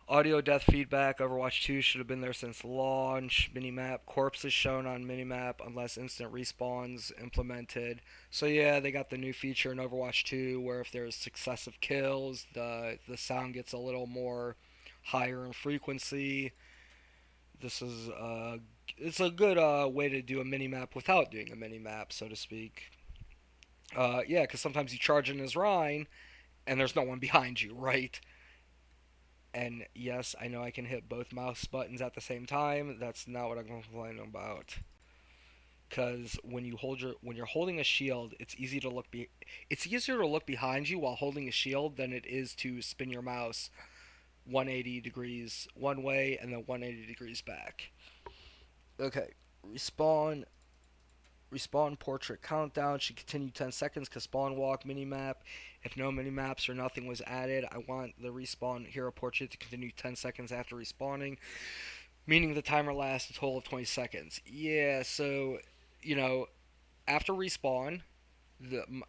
Audio death feedback. Overwatch 2 should have been there since launch. Minimap. Corpses shown on minimap unless instant respawns implemented. So yeah, they got the new feature in Overwatch 2 where if there's successive kills, the sound gets a little more higher in frequency. This is it's a good way to do a minimap without doing a minimap, so to speak. Yeah, because sometimes you charge in as Rhine and there's no one behind you, right? And yes, I know I can hit both mouse buttons at the same time. That's not what I'm complaining about. Because when you're holding a shield, it's easier to look behind you while holding a shield than it is to spin your mouse 180 degrees one way and then 180 degrees back. Okay, respawn Respawn portrait countdown should continue 10 seconds because spawn walk minimap. If no minimaps or nothing was added, I want the respawn hero portrait to continue 10 seconds after respawning, meaning the timer lasts a total of 20 seconds. Yeah, so, you know, after respawn,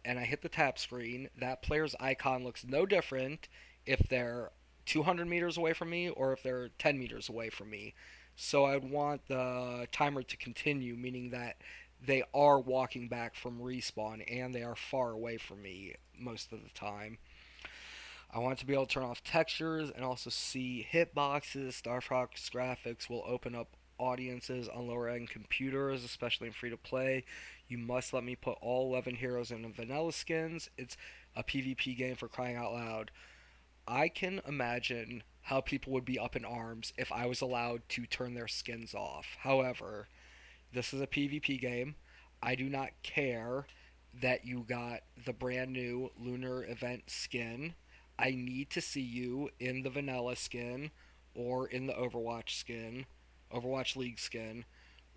and I hit the tap screen, that player's icon looks no different if they're 200 meters away from me or if they're 10 meters away from me. So I'd want the timer to continue, meaning that they are walking back from respawn and they are far away from me most of the time. I want to be able to turn off textures and also see hitboxes. Star Fox graphics will open up audiences on lower end computers, especially in free to play. You must let me put all 11 heroes in vanilla skins. It's a PvP game for crying out loud. I can imagine how people would be up in arms if I was allowed to turn their skins off. However, this is a PvP game. I do not care that you got the brand new Lunar Event skin. I need to see you in the vanilla skin or in the Overwatch skin, Overwatch League skin,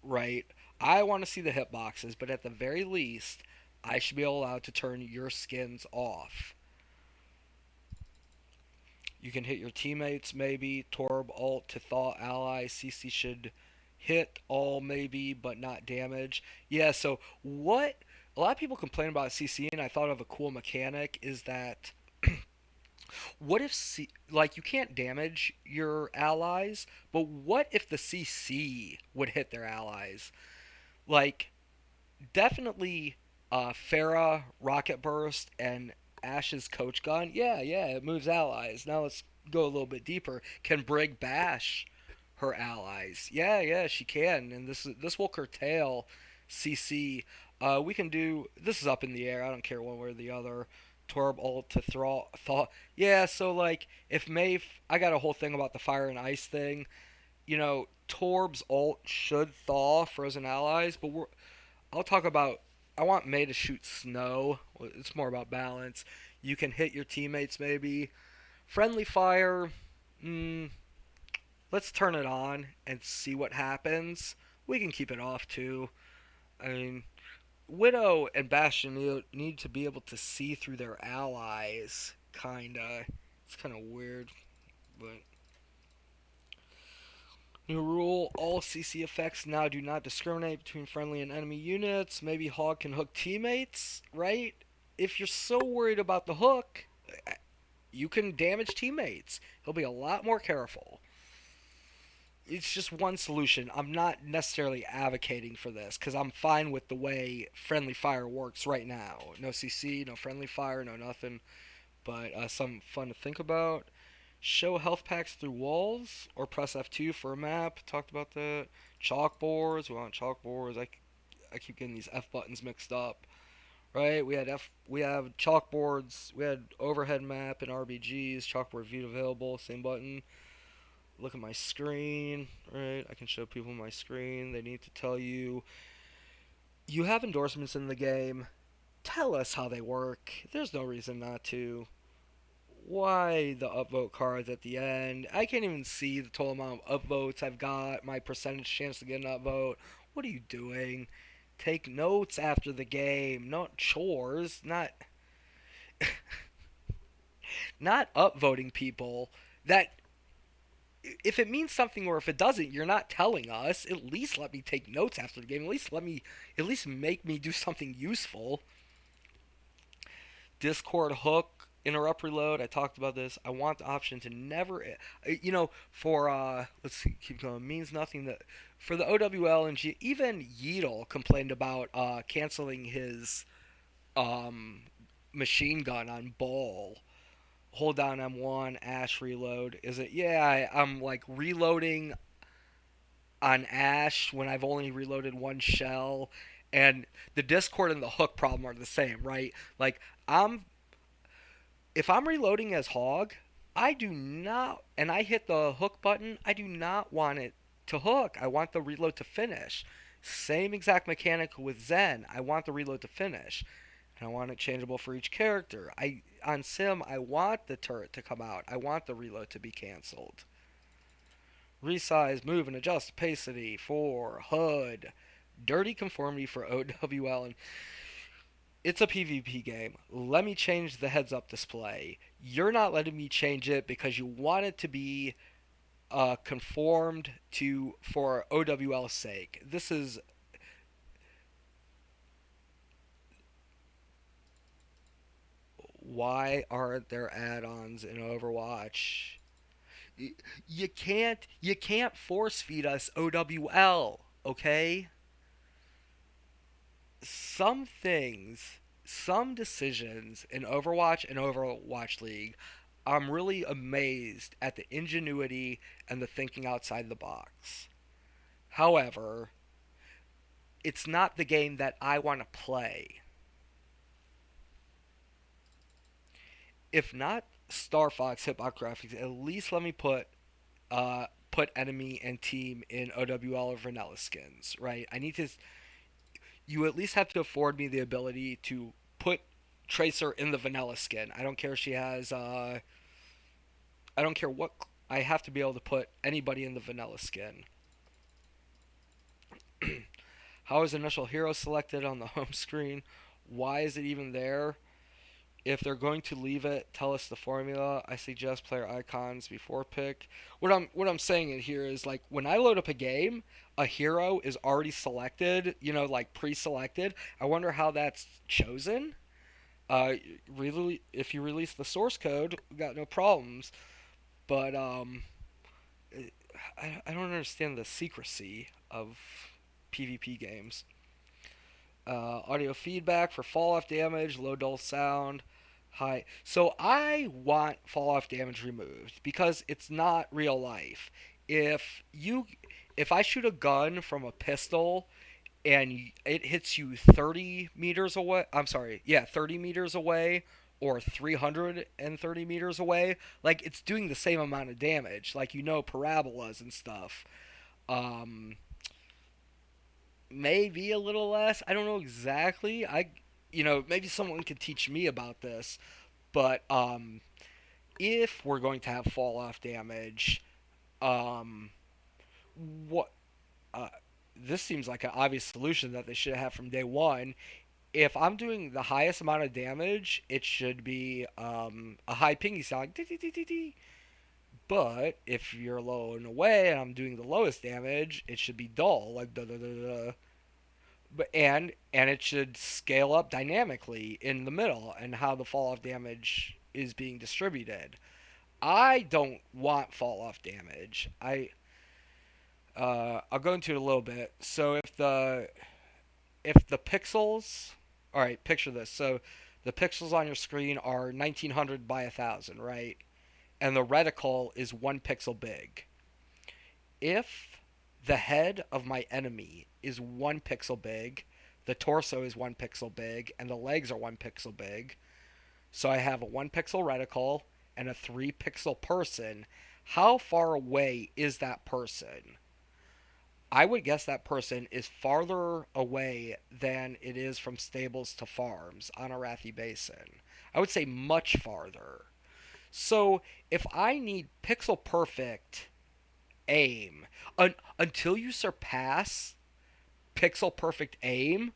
right? I want to see the hitboxes, but at the very least, I should be allowed to turn your skins off. You can hit your teammates, maybe. Torb, ult to thaw allies. CC should hit all, maybe, but not damage. Yeah, so what a lot of people complain about CC, and I thought of a cool mechanic is that what if like you can't damage your allies, but what if the CC would hit their allies? Like definitely Farah Rocket Burst and Ash's Coach Gun. Yeah, yeah, it moves allies. Now let's go a little bit deeper. Can Brig bash her allies? Yeah, yeah, she can, and this will curtail CC. We can do this is up in the air. I don't care one way or the other. Torb ult to thaw. Yeah, so like if Maeve, I got a whole thing about the fire and ice thing. Torb's ult should thaw frozen allies, but I'll talk about. I want May to shoot snow. It's more about balance. You can hit your teammates maybe. Friendly fire. Mm, let's turn it on and see what happens. We can keep it off too. I mean, Widow and Bastion need to be able to see through their allies. Kinda. It's kind of weird, but new rule, all CC effects now do not discriminate between friendly and enemy units. Maybe Hog can hook teammates, right? If you're so worried about the hook, you can damage teammates. He'll be a lot more careful. It's just one solution. I'm not necessarily advocating for this because I'm fine with the way friendly fire works right now. No CC, no friendly fire, no nothing. But something fun to think about. Show health packs through walls or press F2 for a map. Talked about that. Chalkboards. We want chalkboards. I keep getting these F buttons mixed up. Right? We have chalkboards. We had overhead map and RBGs. Chalkboard viewed available. Same button. Look at my screen. Right? I can show people my screen. They need to tell you. You have endorsements in the game. Tell us how they work. There's no reason not to. Why the upvote cards at the end? I can't even see the total amount of upvotes I've got, my percentage chance to get an upvote. What are you doing? Take notes after the game, not chores, not upvoting people. That if it means something or if it doesn't, you're not telling us. At least let me take notes after the game. At least make me do something useful. Discord hook, interrupt reload. I talked about this. I want the option to never, for let's see, keep going. Means nothing that for the OWL and even Yeetle complained about canceling his um machine gun on Ball. Hold down M1, Ash reload. Is it? Yeah, I'm like reloading on Ash when I've only reloaded one shell. And the Discord and the hook problem are the same, right? Like I'm if I'm reloading as Hog, I do not, and I hit the hook button, I do not want it to hook. I want the reload to finish. Same exact mechanic with Zen. I want the reload to finish. And I want it changeable for each character. On Sim, I want the turret to come out. I want the reload to be cancelled. Resize, move, and adjust opacity for HUD. Dirty conformity for OWL and it's a PvP game. Let me change the heads up display. You're not letting me change it because you want it to be conformed to for OWL's sake. This is why aren't there add-ons in Overwatch? You can't force feed us OWL, okay? Some things, some decisions in Overwatch and Overwatch League, I'm really amazed at the ingenuity and the thinking outside the box. However, it's not the game that I want to play. If not Star Fox hitbox graphics. At least let me put enemy and team in OWL or vanilla skins, right? I need to. You at least have to afford me the ability to put Tracer in the vanilla skin. I don't care if she has. I don't care what. I have to be able to put anybody in the vanilla skin. How is initial hero selected on the home screen? Why is it even there? If they're going to leave it, tell us the formula. I suggest player icons before pick. What I'm saying in here is like when I load up a game, a hero is already selected, like pre-selected. I wonder how that's chosen. Really, if you release the source code, we got no problems. But I don't understand the secrecy of PvP games. Audio feedback for Falloff Damage, low dull sound, high. So I want Falloff Damage removed because it's not real life. If you, if I shoot a gun from a pistol and it hits you 30 meters away, I'm sorry, yeah, 30 meters away or 330 meters away, like it's doing the same amount of damage, like parabolas and stuff. Um, Maybe a little less. I don't know exactly. Maybe someone could teach me about this. But if we're going to have fall off damage, um, what? Uh, this seems like an obvious solution that they should have from day one. If I'm doing the highest amount of damage, it should be a high pingy sound, like dee dee dee dee dee. But if you're low and away and I'm doing the lowest damage, it should be dull, like da da da da. But it should scale up dynamically in the middle and how the fall off damage is being distributed. I don't want fall off damage. I'll go into it a little bit. So if the pixels, all right, picture this. So the pixels on your screen are 1900 by 1000, right? And the reticle is 1 pixel big. If the head of my enemy is 1 pixel big, the torso is 1 pixel big, and the legs are 1 pixel big. So I have a 1 pixel reticle and a 3 pixel person. How far away is that person? I would guess that person is farther away than it is from stables to farms on Arathi Basin. I would say much farther. So if I need pixel perfect aim, until you surpass pixel perfect aim,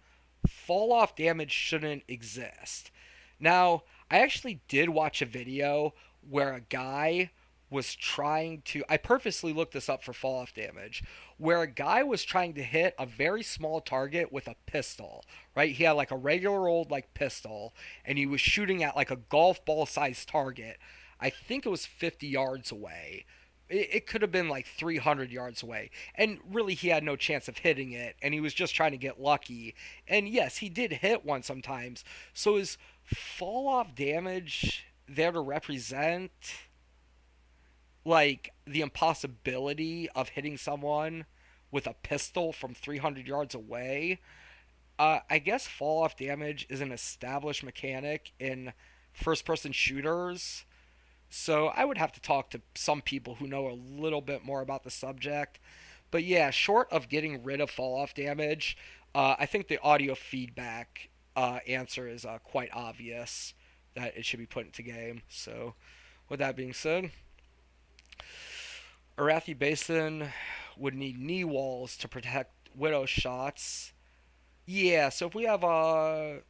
fall off damage shouldn't exist. Now, I actually did watch a video where a guy was trying to. I purposely looked this up for fall off damage, where a guy was trying to hit a very small target with a pistol, right? He had like a regular old like pistol, and he was shooting at like a golf ball sized target. I think it was 50 yards away. It could have been like 300 yards away. And really, he had no chance of hitting it. And he was just trying to get lucky. And yes, he did hit one sometimes. So is fall off damage there to represent like the impossibility of hitting someone with a pistol from 300 yards away? I guess fall off damage is an established mechanic in first person shooters, so I would have to talk to some people who know a little bit more about the subject. But yeah, short of getting rid of fall off damage, I think the audio feedback answer is quite obvious that it should be put into game. So, with that being said, Arathi Basin would need knee walls to protect Widow shots. Yeah, so if we have Arathi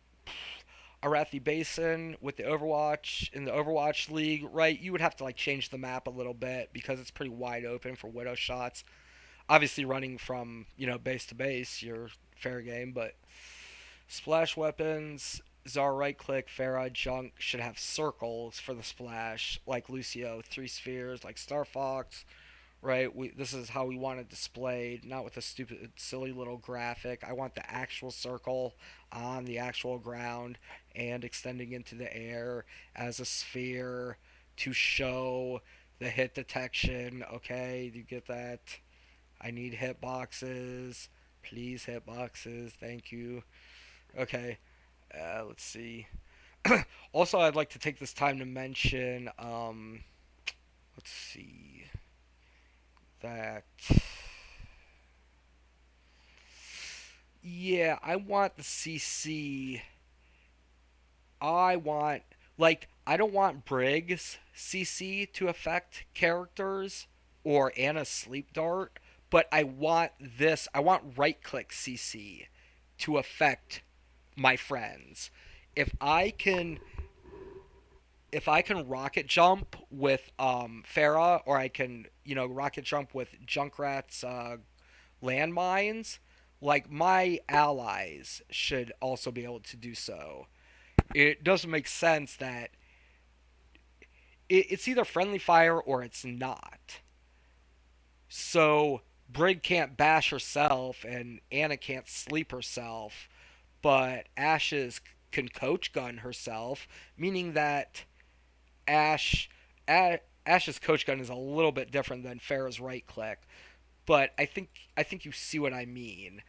Basin with the Overwatch in the Overwatch League, right? You would have to like change the map a little bit because it's pretty wide open for Widow shots. Obviously, running from base to base, you're fair game. But splash weapons, Czar right click, Farah Junk should have circles for the splash, like Lucio, 3 spheres, like Star Fox, right? This is how we want it displayed, not with a stupid, silly little graphic. I want the actual circle on the actual ground and extending into the air as a sphere to show the hit detection. Okay, you get that? I need hitboxes. Please hitboxes. Thank you. Okay, let's see. Also, I'd like to take this time to mention, let's see, that, yeah, I want the CC. I want, I don't want Briggs CC to affect characters or Anna's Sleep Dart, but I want right click CC to affect my friends. If I can if I can rocket jump with Farah, or I can rocket jump with Junkrat's landmines, like my allies should also be able to do so. It doesn't make sense that it's either friendly fire or it's not. So Brig can't bash herself and Anna can't sleep herself, but Ashes can coach gun herself, meaning that Ash Ash's coach gun is a little bit different than Farah's right click, but I think you see what I mean.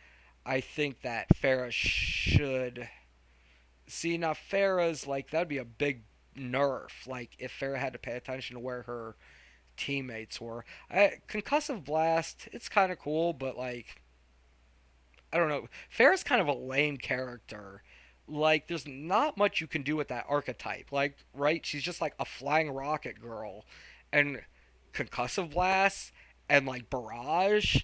I think that Farah should see now. Farah's like that'd be a big nerf. Like if Farah had to pay attention to where her teammates were. Concussive blast, it's kind of cool, but like I don't know. Farah's kind of a lame character. Like, there's not much you can do with that archetype. Like, right? She's just like a flying rocket girl. And concussive blast and like barrage.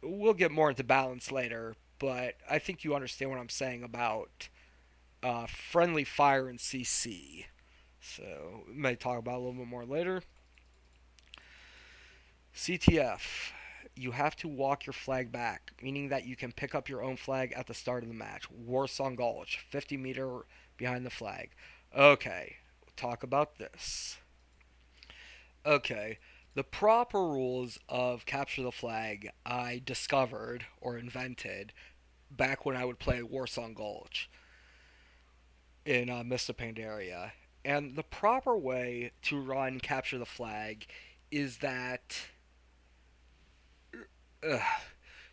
We'll get more into balance later, but I think you understand what I'm saying about friendly fire and CC. So, we may talk about it a little bit more later. CTF. You have to walk your flag back, meaning that you can pick up your own flag at the start of the match. Warsong Gulch, 50-meter behind the flag. Okay, we'll talk about this. Okay, the proper rules of Capture the Flag I discovered or invented back when I would play Warsong Gulch in Mista Pandaria. And the proper way to run Capture the Flag is that ugh.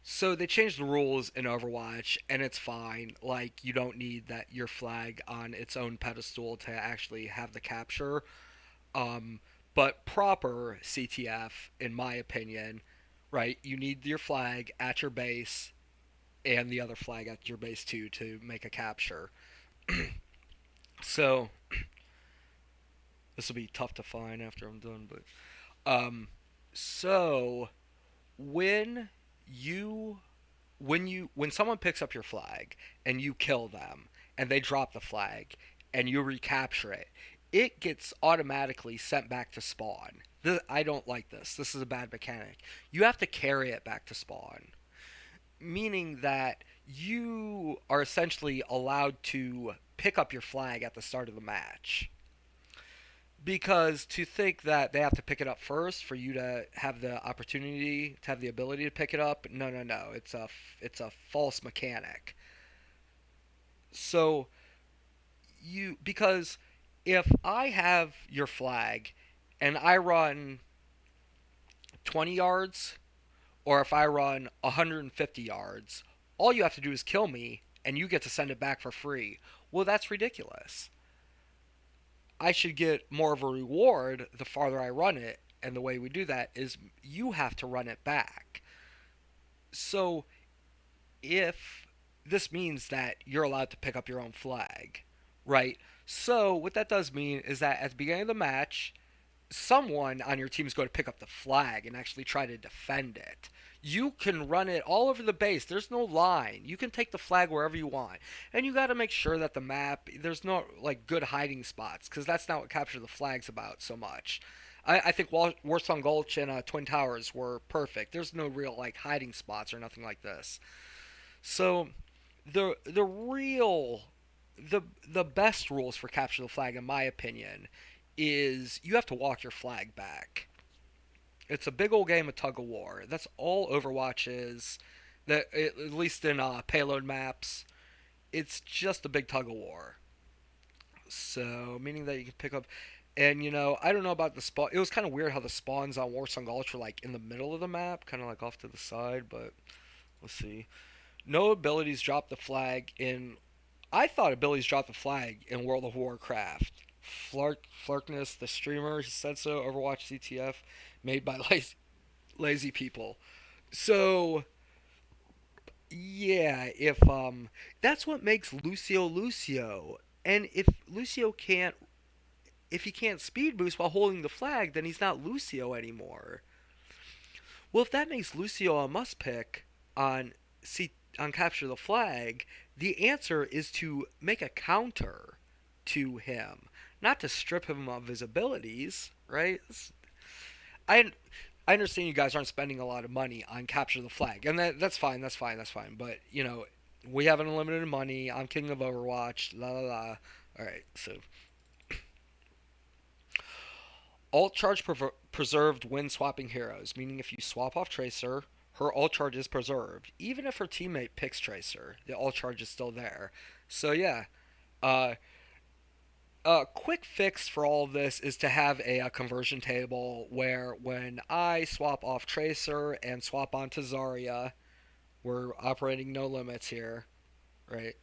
So they changed the rules in Overwatch, and it's fine. Like you don't need that your flag on its own pedestal to actually have the capture. Um, but proper CTF, in my opinion, right? You need your flag at your base and the other flag at your base too to make a capture. So this will be tough to find after I'm done, but um, so when you when someone picks up your flag and you kill them and they drop the flag and you recapture it, it gets automatically sent back to spawn. I don't like this. This is a bad mechanic. You have to carry it back to spawn, meaning that you are essentially allowed to pick up your flag at the start of the match. Because to think that they have to pick it up first for you to have the opportunity to have the ability to pick it up, no, no, no. It's a false mechanic. So because if I have your flag and I run 20 yards, or if I run 150 yards, all you have to do is kill me and you get to send it back for free. Well, that's ridiculous. I should get more of a reward the farther I run it, and the way we do that is you have to run it back. So if this means that you're allowed to pick up your own flag, right? So what that does mean is that at the beginning of the match, someone on your team is going to pick up the flag and actually try to defend it. You can run it all over the base. There's no line. You can take the flag wherever you want. And you got to make sure that the map, there's no like good hiding spots, because that's not what Capture the Flag's about so much. I think Warsong Gulch and Twin Towers were perfect. There's no real like hiding spots or nothing like this. So the real the best rules for Capture the Flag, in my opinion, is you have to walk your flag back. It's a big old game of tug of war. That's all Overwatch is. That at least in payload maps, it's just a big tug of war. So meaning that you can pick up, and I don't know about the spawn. It was kind of weird how the spawns on Warsong Gulch were like in the middle of the map, kind of like off to the side. But let's see. No abilities drop the flag in I thought abilities dropped the flag in World of Warcraft. Flarkness, the streamer, he said so. Overwatch CTF, made by lazy people. So yeah, if that's what makes Lucio Lucio. And if Lucio can't, if he can't speed boost while holding the flag, then he's not Lucio anymore. Well, if that makes Lucio a must pick on on capture the flag, the answer is to make a counter to him, not to strip him of his abilities, right? I I understand you guys aren't spending a lot of money on capture the flag, and that's fine, that's fine, that's fine. But we have unlimited money. I'm king of Overwatch. La la la. All right, so alt charge preserved when swapping heroes, meaning if you swap off Tracer, her alt charge is preserved, even if her teammate picks Tracer. The alt charge is still there. So yeah, uh, a quick fix for all of this is to have a conversion table where when I swap off Tracer and swap onto Zarya, we're operating no limits here, right?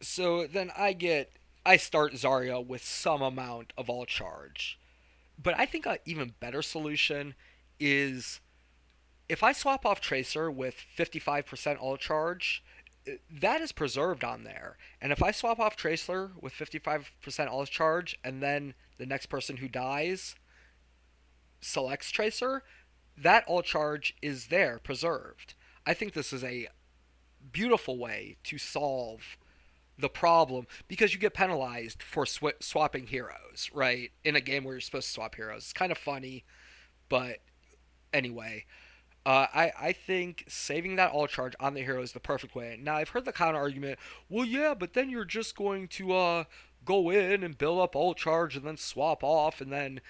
So then I start Zarya with some amount of all charge. But I think an even better solution is if I swap off Tracer with 55% all charge, that is preserved on there. And if I swap off Tracer with 55% all charge and then the next person who dies selects Tracer, that all charge is there preserved. I think this is a beautiful way to solve the problem because you get penalized for swapping heroes, right? In a game where you're supposed to swap heroes. It's kind of funny, but anyway, I think saving that all charge on the hero is the perfect way. Now I've heard the counter argument. Well, yeah, but then you're just going to go in and build up all charge and then swap off and then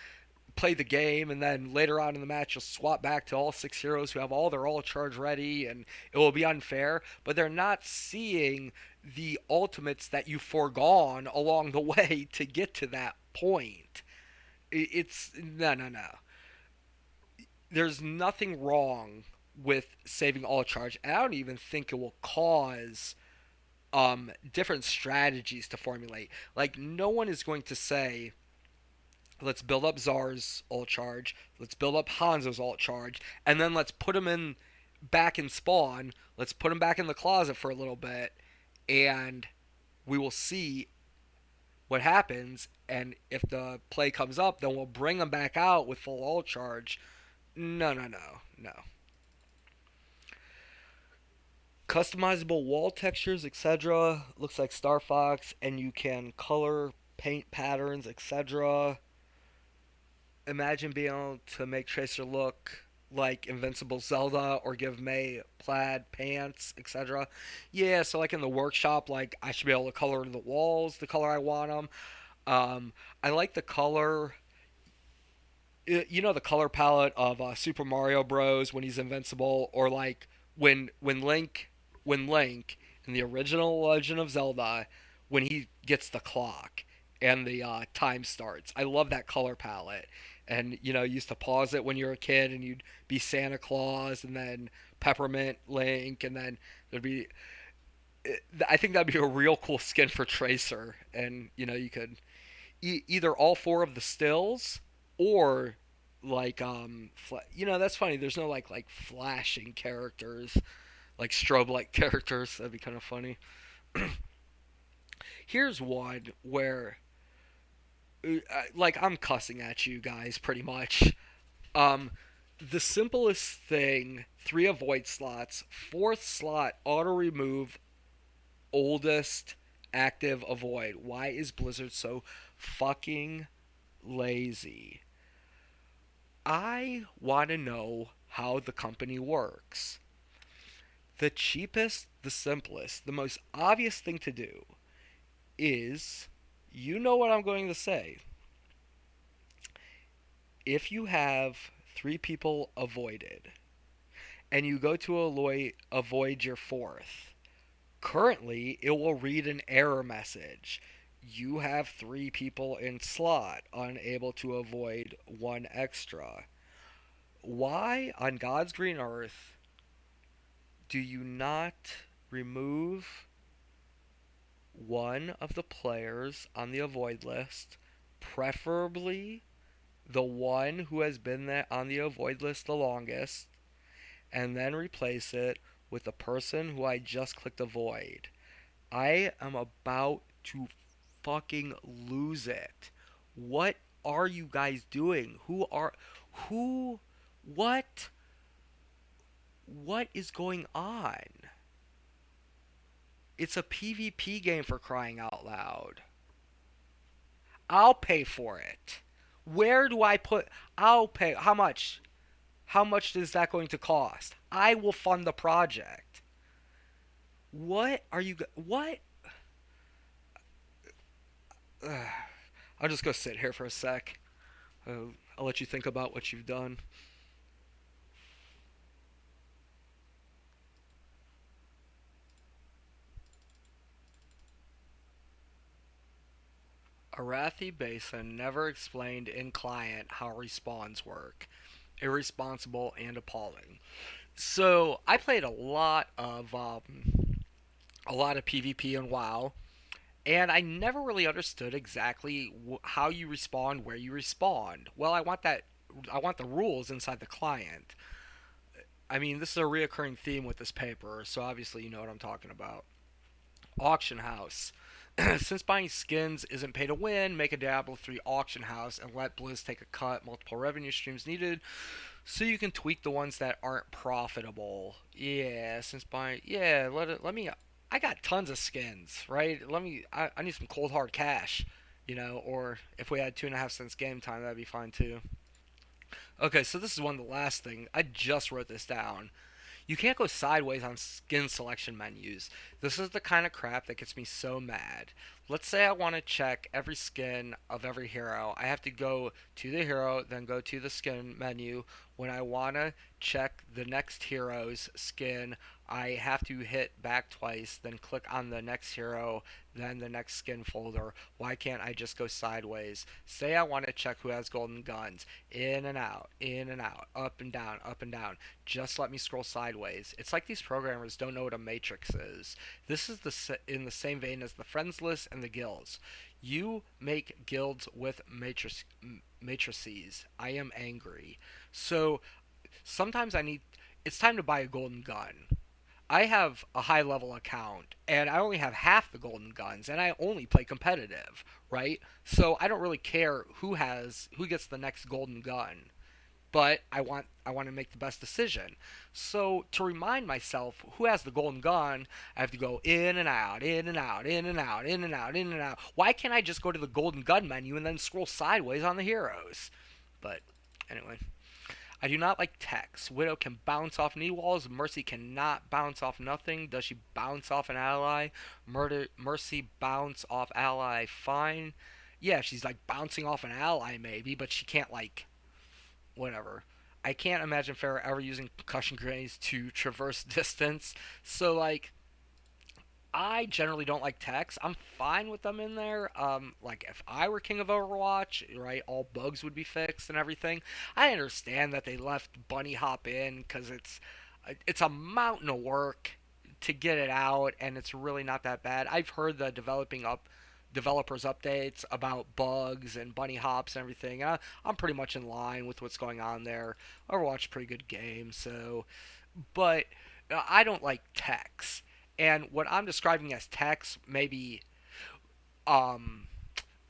play the game, and then later on in the match you'll swap back to all six heroes who have all their all charge ready, and it will be unfair. But they're not seeing the ultimates that you've foregone along the way to get to that point. It's no, no, no. There's nothing wrong with saving all charge. And I don't even think it will cause different strategies to formulate. Like no one is going to say, let's build up Czar's alt charge, let's build up Hanzo's alt charge, and then let's put him in back in spawn. Let's put him back in the closet for a little bit, and we will see what happens. And if the play comes up, then we'll bring him back out with full alt charge. No, no, no, no. Customizable wall textures, etc. Looks like Star Fox, and you can color paint patterns, etc. Imagine being able to make Tracer look like Invincible Zelda or give May plaid pants, etc. Yeah, so like in the workshop, like I should be able to color the walls the color I want them. I like the color. The color palette of Super Mario Bros. When he's invincible, or like when Link in the original Legend of Zelda, when he gets the clock and the time starts. I love that color palette. And you used to pause it when you were a kid, and you'd be Santa Claus, and then Peppermint Link, and then there'd be. I think that'd be a real cool skin for Tracer, and you could either all four of the stills, or like that's funny. There's no like flashing characters, like strobe like characters. That'd be kind of funny. Here's one where like I'm cussing at you guys pretty much. Um, the simplest thing: three avoid slots, fourth slot auto remove, oldest active avoid. Why is Blizzard so fucking lazy? I want to know how the company works. The cheapest, the simplest, the most obvious thing to do is, you know what I'm going to say. If you have three people avoided and you go to avoid your fourth, currently it will read an error message. You have three people in slot, unable to avoid one extra. Why on God's green earth do you not remove one of the players on the avoid list, preferably the one who has been there on the avoid list the longest, and then replace it with the person who I just clicked avoid. I am about to fucking lose it. What are you guys doing? Who what what is going on? It's a PvP game, for crying out loud. I'll pay for it. Where do I put I'll pay how much? How much is that going to cost? I will fund the project. What are you what? Ugh. I'll just go sit here for a sec. I'll let you think about what you've done. Arathi Basin never explained in client how respawns work. Irresponsible and appalling. So I played a lot of PvP and WoW, and I never really understood exactly how you respawn, where you respawn. Well, I want the rules inside the client. I mean, this is a reoccurring theme with this paper, so obviously you know what I'm talking about. Auction house. Since buying skins isn't pay to win, make a Diablo 3 auction house and let Blizz take a cut, multiple revenue streams needed, so you can tweak the ones that aren't profitable. Yeah, since buying, yeah, let me. I got tons of skins, right? I need some cold hard cash, or if we had 2.5 cents game time, that'd be fine too. Okay, so this is one of the last thing. I just wrote this down. You can't go sideways on skin selection menus. This is the kind of crap that gets me so mad. Let's say I want to check every skin of every hero. I have to go to the hero, then go to the skin menu. When I want to check the next hero's skin, I have to hit back twice, then click on the next hero, then the next skin folder. Why can't I just go sideways? Say I want to check who has golden guns. In and out, up and down, up and down. Just let me scroll sideways. It's like these programmers don't know what a matrix is. This is in the same vein as the friends list and the guilds. You make guilds with matrices. I am angry. So sometimes it's time to buy a golden gun. I have a high level account and I only have half the golden guns and I only play competitive, right? So I don't really care who gets the next golden gun, but I want to make the best decision. So to remind myself who has the golden gun, I have to go in and out, in and out, in and out, in and out, in and out. Why can't I just go to the golden gun menu and then scroll sideways on the heroes? But anyway, I do not like Tex. Widow can bounce off knee walls. Mercy cannot bounce off nothing. Does she bounce off an ally? Mercy bounce off ally. Fine. Yeah, she's like bouncing off an ally maybe, but she can't like whatever. I can't imagine Farrah ever using concussion grenades to traverse distance. So like I generally don't like techs. I'm fine with them in there. Like if I were king of Overwatch, right, all bugs would be fixed and everything. I understand that they left Bunny Hop in because it's a mountain of work to get it out, and it's really not that bad. I've heard the developers updates about bugs and bunny hops and everything. I'm pretty much in line with what's going on there. Overwatch, pretty good game, so but I don't like techs. And what I'm describing as techs, um,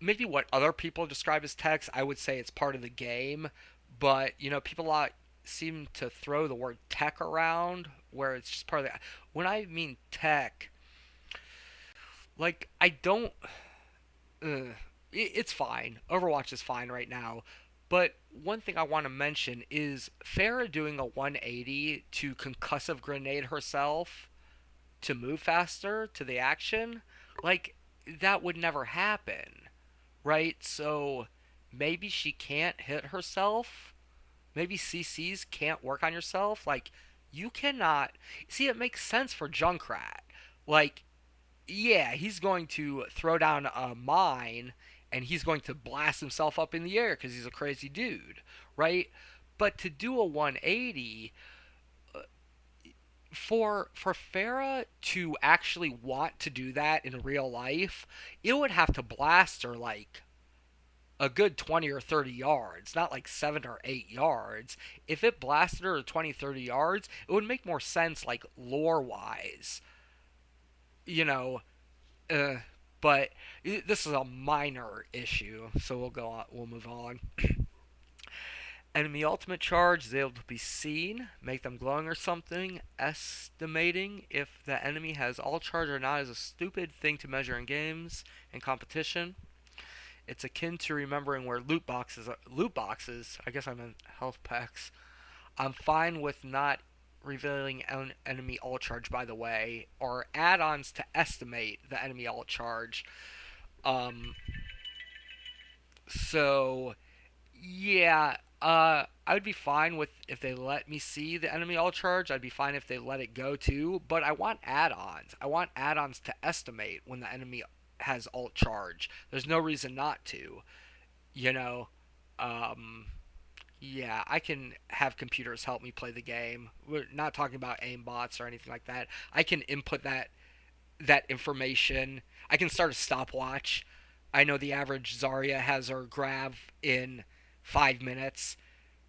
maybe what other people describe as techs, I would say it's part of the game. But people seem to throw the word tech around, where it's just part of the. When I mean tech, like I don't. It's fine. Overwatch is fine right now. But one thing I want to mention is Farah doing a 180 to concussive grenade herself to move faster to the action, like that would never happen, right? So maybe she can't hit herself. Maybe CCs can't work on yourself. Like you cannot see. It makes sense for Junkrat. Like yeah, he's going to throw down a mine and he's going to blast himself up in the air because he's a crazy dude, right? But to do a 180, For Farah to actually want to do that in real life, it would have to blast her like a good 20 or 30 yards, not like 7 or 8 yards. If it blasted her to 20, 30 yards, it would make more sense, like lore wise, you know. Uh, but this is a minor issue, so we'll go on. We'll move on. Enemy ultimate charge is able to be seen, make them glowing or something. Estimating if the enemy has all charge or not is a stupid thing to measure in games and competition. It's akin to remembering where loot boxes are. Loot boxes. I guess I meant health packs. I'm fine with not revealing an enemy alt charge, by the way, or add-ons to estimate the enemy alt charge. Um, so yeah, I would be fine with if they let me see the enemy alt charge. I'd be fine if they let it go too. But I want add-ons. I want add-ons to estimate when the enemy has alt charge. There's no reason not to. You know, um, yeah, I can have computers help me play the game. We're not talking about aimbots or anything like that. I can input that information. I can start a stopwatch. I know the average Zarya has her grav in 5 minutes,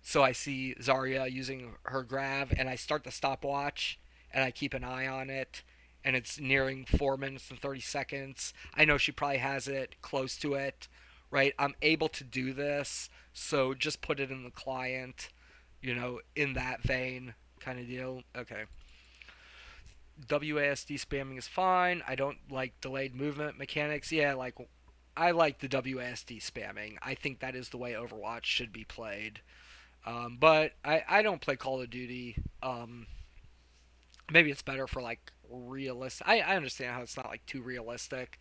so I see Zarya using her grav, and I start the stopwatch, and I keep an eye on it, and it's nearing 4 minutes and 30 seconds. I know she probably has it close to it, right? I'm able to do this, so just put it in the client, in that vein kind of deal. Okay. WASD spamming is fine. I don't like delayed movement mechanics. Yeah, like I like the WASD spamming. I think that is the way Overwatch should be played. But I don't play Call of Duty. Maybe it's better for like realistic. I understand how it's not like too realistic,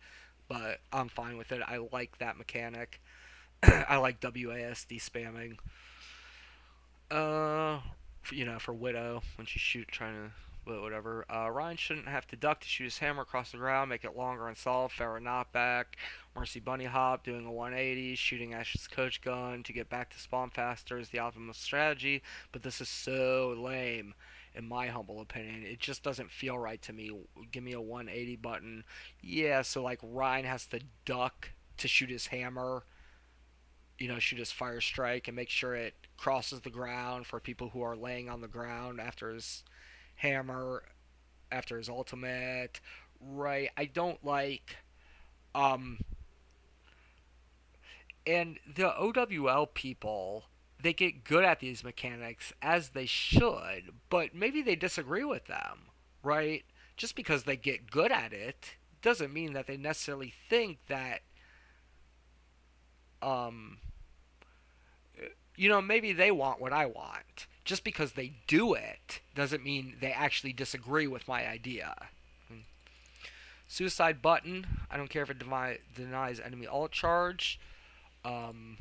but I'm fine with it. I like that mechanic. I like WASD spamming. Uh, for Widow when she's trying to. But whatever. Ryan shouldn't have to duck to shoot his hammer across the ground, make it longer and solve. Farrah not back. Mercy bunny hop, doing a 180, shooting Ash's coach gun to get back to spawn faster is the optimal strategy, but this is so lame, in my humble opinion. It just doesn't feel right to me. Give me a 180 button. Yeah, so like Ryan has to duck to shoot his hammer, shoot his fire strike and make sure it crosses the ground for people who are laying on the ground after his hammer, after his ultimate. Right. I don't like um and the OWL people, they get good at these mechanics as they should, but maybe they disagree with them, right? Just because they get good at it doesn't mean that they necessarily think that um maybe they want what I want. Just because they do it doesn't mean they actually disagree with my idea. Suicide button. I don't care if it denies enemy alt charge. Um,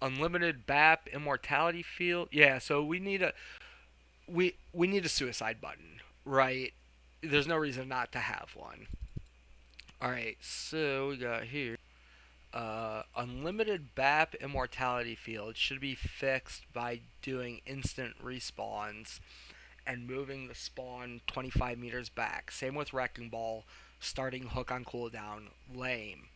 Unlimited BAP immortality field. Yeah, so we need a suicide button, right? There's no reason not to have one. All right, so we got here. Unlimited BAP immortality field should be fixed by doing instant respawns and moving the spawn 25 meters back. Same with Wrecking Ball, starting hook on cooldown. Lame.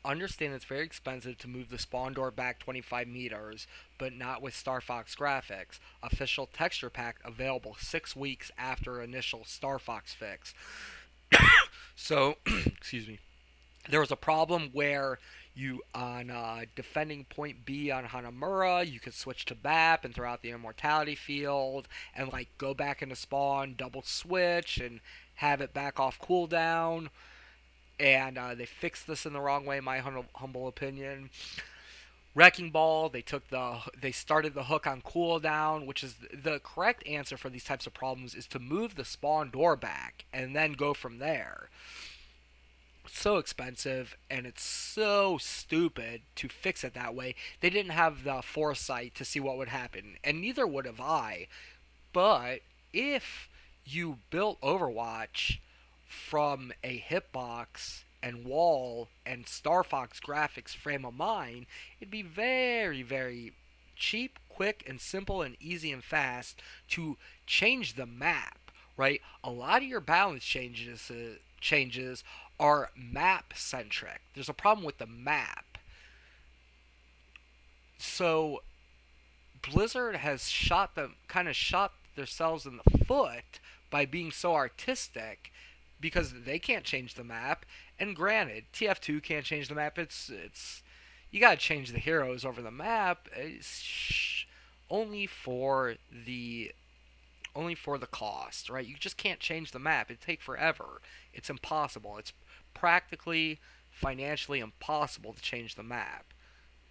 Understand it's very expensive to move the spawn door back 25 meters, but not with Star Fox graphics. Official texture pack available 6 weeks after initial Star Fox fix. So, excuse me. There was a problem where you on defending point B on Hanamura, you could switch to BAP and throw out the immortality field and like go back into spawn, double switch and have it back off cooldown. And they fixed this in the wrong way, in my humble opinion. Wrecking Ball, they started the hook on cooldown, which is the correct answer for these types of problems is to move the spawn door back and then go from there. So expensive and it's so stupid to fix it that way. They didn't have the foresight to see what would happen, and neither would have I. But if you built Overwatch from a hitbox and wall and Star Fox graphics frame of mind, it'd be very, very cheap, quick, and simple, and easy and fast to change the map. Right, a lot of your balance changes are map centric. There's a problem with the map. So Blizzard has shot themselves in the foot by being so artistic because they can't change the map. And granted, TF2 can't change the map. It's you gotta change the heroes over the map. It's only for the only for the cost, right? You just can't change the map. It'd take forever. It's impossible. It's practically financially impossible to change the map.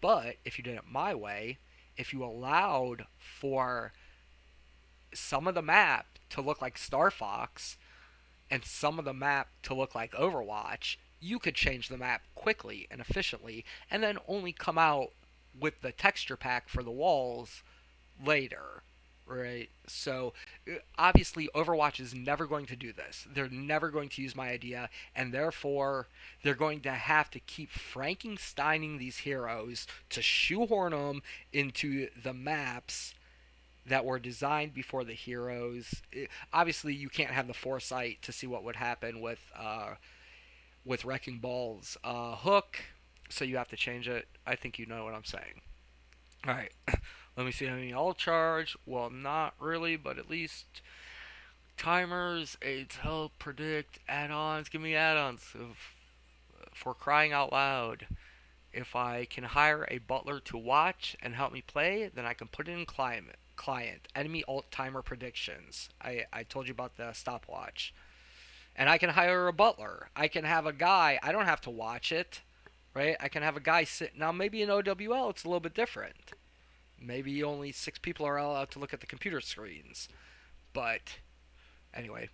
But if you did it my way, if you allowed for some of the map to look like Star Fox and some of the map to look like Overwatch, you could change the map quickly and efficiently and then only come out with the texture pack for the walls later. Right? So, obviously, Overwatch is never going to do this. They're never going to use my idea, and therefore, they're going to have to keep Frankensteining these heroes to shoehorn them into the maps that were designed before the heroes. Obviously, you can't have the foresight to see what would happen with Wrecking Ball's hook, so you have to change it. I think you know what I'm saying. All right. Let me see how many I'll charge. Well, not really, but at least timers, aids, help, predict, add-ons. Give me add-ons for crying out loud. If I can hire a butler to watch and help me play, then I can put it in client. Enemy alt timer predictions. I told you about the stopwatch. And I can hire a butler. I can have a guy. I don't have to watch it, right? I can have a guy sit. Now, maybe in OWL, it's a little bit different. Maybe only 6 people are allowed to look at the computer screens. But, anyway.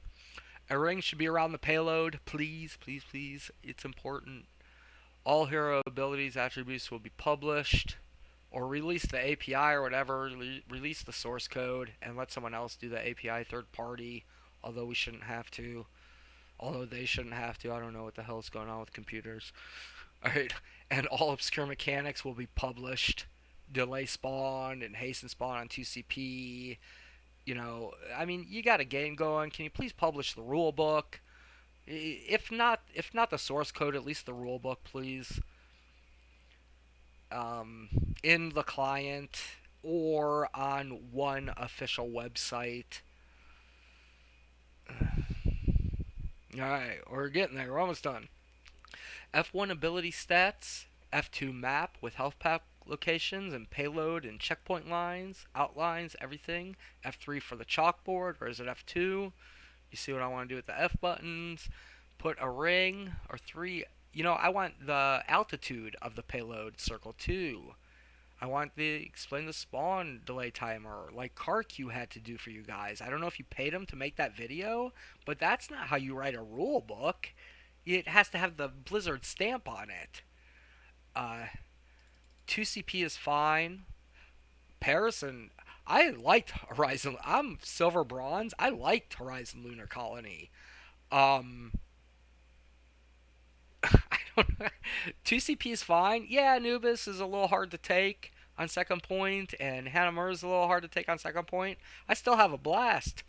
A ring should be around the payload. Please, please, please. It's important. All hero abilities, attributes will be published. Or release the API or whatever. Release the source code and let someone else do the API third party. Although we shouldn't have to. Although they shouldn't have to. I don't know what the hell is going on with computers. Alright. And all obscure mechanics will be published. Delay spawn and hasten spawn on 2CP. You know, I mean, you got a game going. Can you please publish the rule book? If not the source code, at least the rule book, please. In the client or on one official website. Alright, we're getting there. We're almost done. F1 ability stats. F2 map with HealthPak locations and payload and checkpoint lines, outlines, everything. F3 for the chalkboard, or is it F2? You see what I want to do with the F buttons. Put a ring, or 3. You know, I want the altitude of the payload circle too. I want the explain the spawn delay timer, like CarQ had to do for you guys. I don't know if you paid him to make that video, but that's not how you write a rule book. It has to have the Blizzard stamp on it. 2CP is fine. Paris and I liked Horizon. I'm Silver Bronze. I liked Horizon Lunar Colony. I don't know. 2CP is fine. Yeah, Anubis is a little hard to take on second point, and Hanamura is a little hard to take on second point. I still have a blast.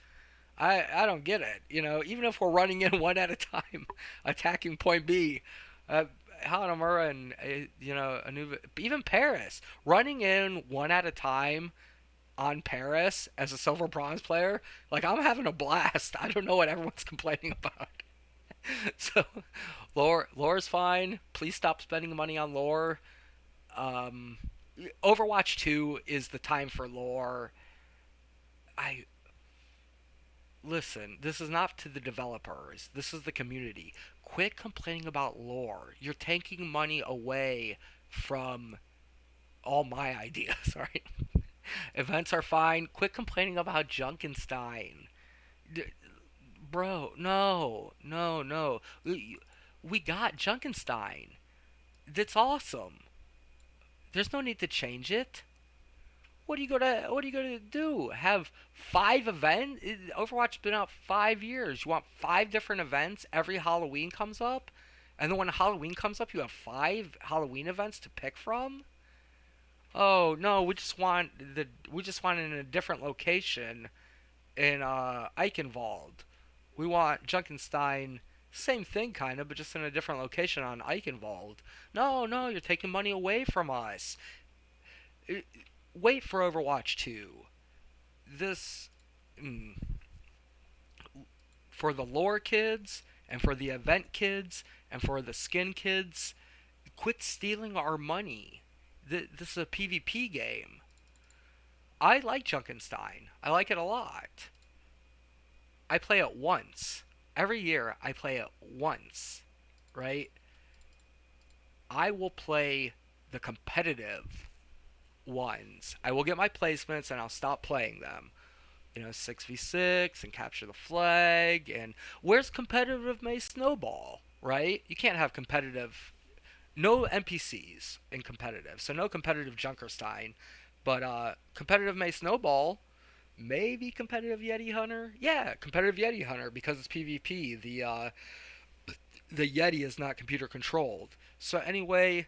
I don't get it. You know, even if we're running in one at a time, attacking point B, Hanamura and Anubis, even Paris, running in one at a time on Paris as a silver bronze player, like I'm having a blast. I don't know what everyone's complaining about. So, lore's fine. Please stop spending money on lore. Overwatch 2 is the time for lore. Listen, this is not to the developers. This is the community. Quit complaining about lore. You're taking money away from all my ideas, right? Events are fine. Quit complaining about Junkenstein. Bro, no. We got Junkenstein. That's awesome. There's no need to change it. What are you gonna do? Have 5 events? Overwatch's been out 5 years. You want 5 different events every Halloween comes up, and then when Halloween comes up, you have 5 Halloween events to pick from. Oh no, we just want it in a different location in Eichenwald. We want Junkenstein, same thing kind of, but just in a different location on Eichenwald. No, no, you're taking money away from us. Uh, Wait for Overwatch 2. This mm, for the lore kids and for the event kids and for the skin kids, quit stealing our money. This is a PvP game. I like Junkenstein. I like it a lot. I play it once. Every year I play it once, right? I will play the competitive ones. I will get my placements and I'll stop playing them. 6v6 and capture the flag. And where's competitive May Snowball, right? You can't have competitive, no NPCs in competitive. So no competitive Junkerstein. But competitive May Snowball, maybe competitive Yeti Hunter. Yeah, competitive Yeti Hunter because it's PvP. The Yeti is not computer controlled. So anyway,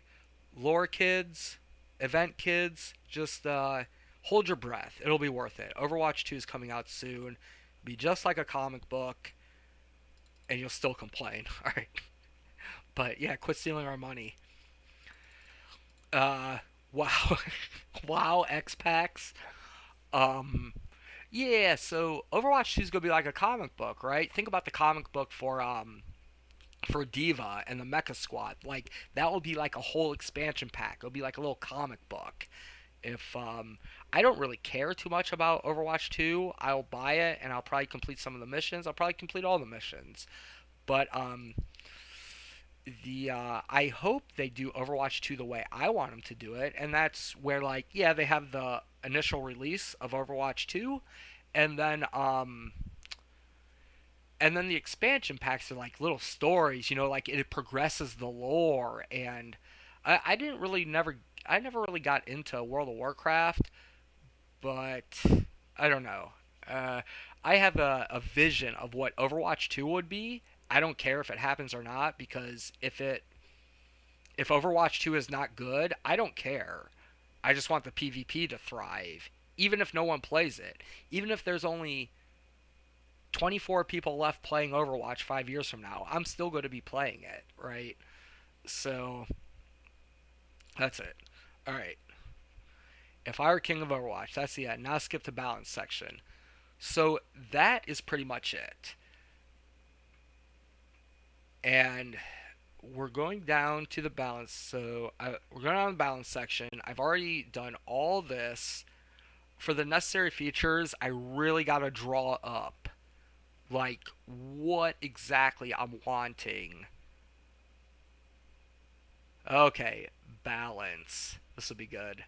lore kids, event kids, just hold your breath. It'll be worth it. Overwatch 2 is coming out soon. Be just like a comic book, and you'll still complain. All right, but yeah, quit stealing our money. Wow, wow, X-Paks. Um, yeah. So Overwatch 2 is gonna be like a comic book, right? Think about the comic book for Diva and the Mecha Squad. Like that will be like a whole expansion pack. It'll be like a little comic book. If I don't really care too much about Overwatch 2, I'll buy it and I'll probably complete some of the missions. I'll probably complete all the missions. But the I hope they do Overwatch 2 the way I want them to do it, and that's where like yeah, they have the initial release of Overwatch 2 and then the expansion packs are like little stories, like it progresses the lore. And I didn't really never I never really got into World of Warcraft, but I don't know. Uh, I have a vision of what Overwatch 2 would be. I don't care if it happens or not because if Overwatch 2 is not good, I don't care. I just want the PvP to thrive, even if no one plays it. Even if there's only 24 people left playing Overwatch 5 years from now, I'm still going to be playing it, right? So that's it. All right. If I were king of Overwatch, that's the end. Now skip to balance section. So that is pretty much it. And we're going down to the balance. We're going down the balance section. I've already done all this. For the necessary features, I really got to draw up like what exactly I'm wanting. Okay, balance. This will be good.